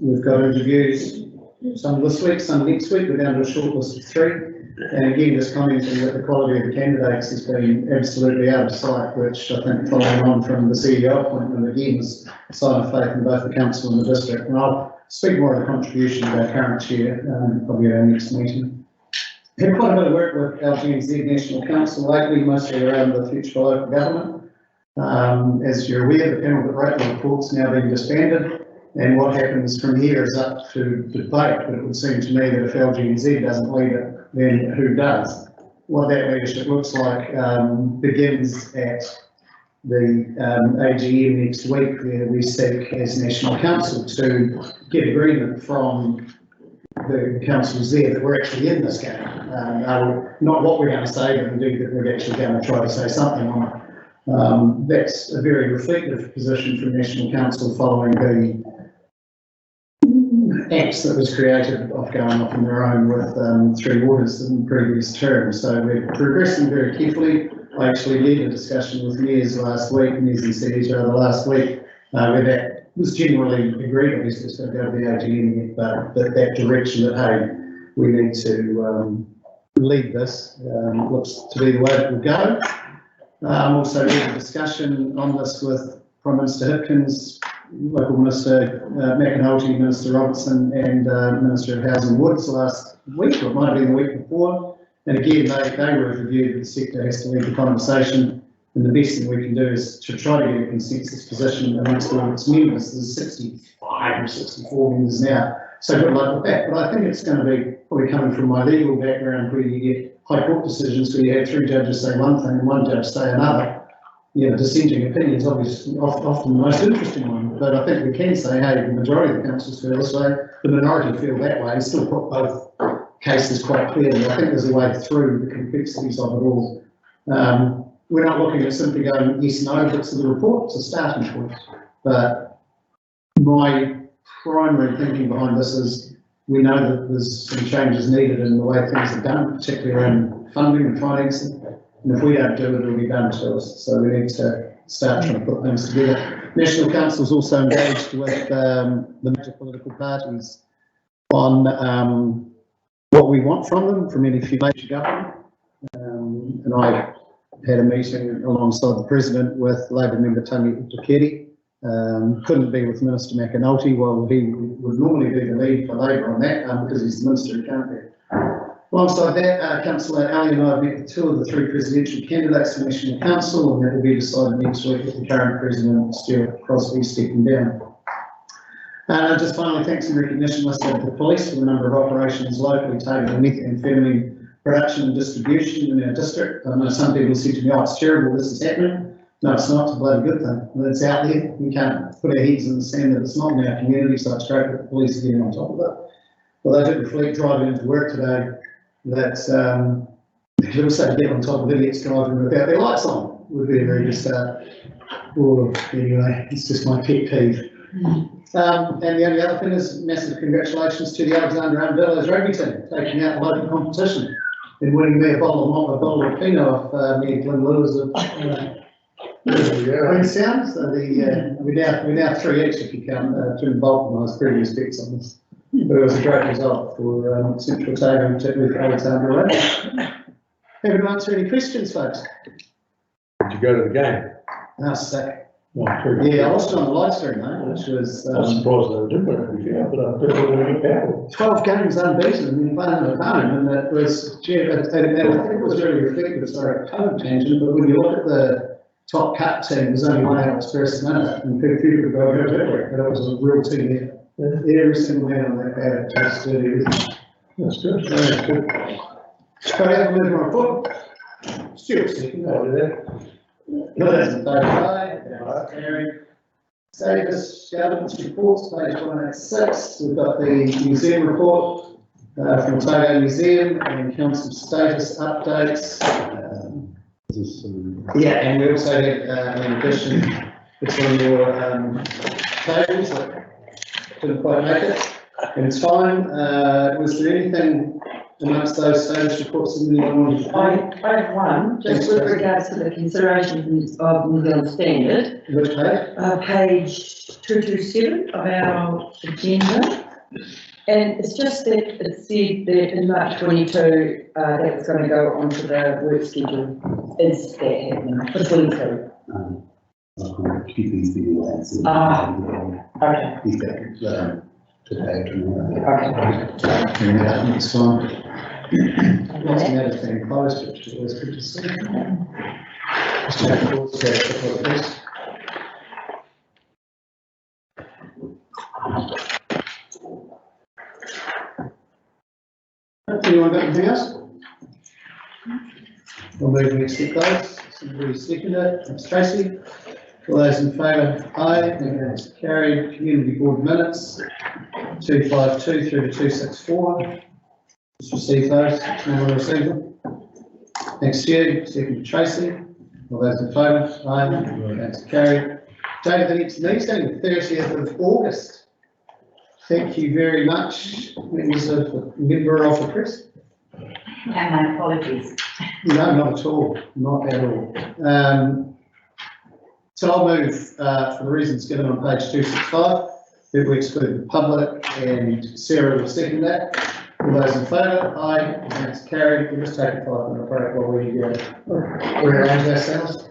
[SPEAKER 13] We've got interviews, some this week, some next week. We're down to a short list of 3. And again, just commenting that the quality of the candidates has been absolutely out of sight, which I think following on from the CEO appointment again is a sign of faith in both the council and the district. And I'll speak more of the contribution of our current chair, probably at our next meeting. Had quite a bit of work with LGNZ National Council lately, mostly around the future for local government. As you're aware, the panel that wrote the report's now being disbanded. And what happens from here is up to debate, but it would seem to me that if LGNZ doesn't lead it, then who does? What that leadership looks like begins at the AGM next week, where we seek as National Council to get agreement from the councils there that we're actually in this game. Not what we're going to say, but indeed that we're actually going to try to say something on it. That's a very reflective position from National Council following the acts that was created off going off on their own with 3 waters in previous terms. So we're progressing very carefully. I actually led a discussion with mayors last week, mayors and cities rather last week, where that was generally agreed. Obviously it's going to go to the AGM yet, but that direction that, hey, we need to lead this looks to be the way it will go. Also we had a discussion on this with Prime Minister Hipkins, Local Minister McAnulty, Minister Robertson and Minister of Housing Woods last week, or it might have been the week before. And again, they were of the view that the sector has to lead the conversation, and the best thing we can do is to try to get a consensus position amongst all its members. There's 65 or 64 members now, so good luck with that. But I think it's going to be probably coming from my legal background, where you get high court decisions where you have 3 judges say one thing and 1 judge say another. You know, dissenting opinions obviously often the most interesting one, but I think we can say, hey, the majority of the councils feel this way, the minority feel that way, and still put both cases quite clearly. I think there's a way through the complexities of it all. We're not looking at simply going yes, no, but to the report, it's a starting point. But my primary thinking behind this is we know that there's some changes needed in the way things are done, particularly around funding and financing. And if we don't do it, it'll be done to us. So we need to start trying to put things together. National Council is also engaged with the major political parties on what we want from them, from any future government. And I had a meeting alongside the President with Labor member Tony Tuketi. Couldn't be with Minister McAnulty, while he would normally be the lead for Labor on that, because he's the Minister who can't be. Alongside that, Councillor Ali and I have met with 2 of the 3 presidential candidates for National Council, and that will be decided next week with the current President, Stuart Crosby, stepping down. Just finally, thanks and recognition must go to the police for the number of operations locally targeting methamphetamine production and distribution in our district. I know some people say to me, oh, it's terrible this is happening. No, it's not. It's a bloody good thing. When it's out there, we can't put our heads in the sand that it's not in our community, so it's great that the police are getting on top of it. Well, I did reflect driving into work today that they also get on top of idiots driving without their lights on.
[SPEAKER 2] would be a very good start. Or, anyway, it's just my pet peeve. And the only other thing is massive congratulations to the Alexander Villas rugby team, taking out the local competition and winning me a bottle of Pinot off me and Glenn Lewis of Queenstown. So we're now 3 each if you count Jim Bolton and his previous bets on this. But it was a great result for Central Otago, and particularly for Alexander Rugby. Have you answered any questions, folks?
[SPEAKER 6] Did you go to the game?
[SPEAKER 2] No, sick.
[SPEAKER 6] No,
[SPEAKER 2] Yeah, I watched it on the live stream though, which was.
[SPEAKER 6] I was surprised they were doing it, but I thought they were going to get power.
[SPEAKER 2] 12 games unbeaten and playing at home, and it was, and I think it was really reflective, sorry, kind of tangent, but when you look at the top cut team, there's only one out first minute, and people could go victory, but it was a real team there. Every single man on that had a taste of everything.
[SPEAKER 6] That's good.
[SPEAKER 2] That's good. So we have a move on report. Stuart, second. Those in favour, aye. That's carried. Status governance reports, page 186. We've got the museum report from Otago Museum and council status updates. Yeah, and we also have, in addition, it's on your tables that didn't quite make it in time. Was there anything amongst those status reports that anyone wanted to?
[SPEAKER 4] I have one, just with regards to the considerations of New Zealand Standard.
[SPEAKER 2] Which page?
[SPEAKER 4] Page 227 of our agenda. And it's just that it said that in March 22, that's going to go onto the work schedule. Is that happening for 22?
[SPEAKER 13] Keep these things.
[SPEAKER 4] Okay.
[SPEAKER 13] Today,
[SPEAKER 4] Okay.
[SPEAKER 2] Next one. Lots of everything closed, which is always good to see. Just check the board's schedule, please. Anyone got anything else? We'll move next to those. Somebody second it. That's Tracy. All those in favour, aye. That's carried. Community board minutes 252 through to 264. Just receive those. No one received them. Thanks, Stu. Second, Tracy. All those in favour, aye. That's carried. Date of the next meeting, 30th of August. Thank you very much, member of the press.
[SPEAKER 5] And my apologies.
[SPEAKER 2] No, not at all, not at all. So I'll move, for the reasons given on page 265, that we exclude the public, and Sarah will second that. All those in favour, aye, that's carried. We'll just take a 5-minute break while we rearrange ourselves.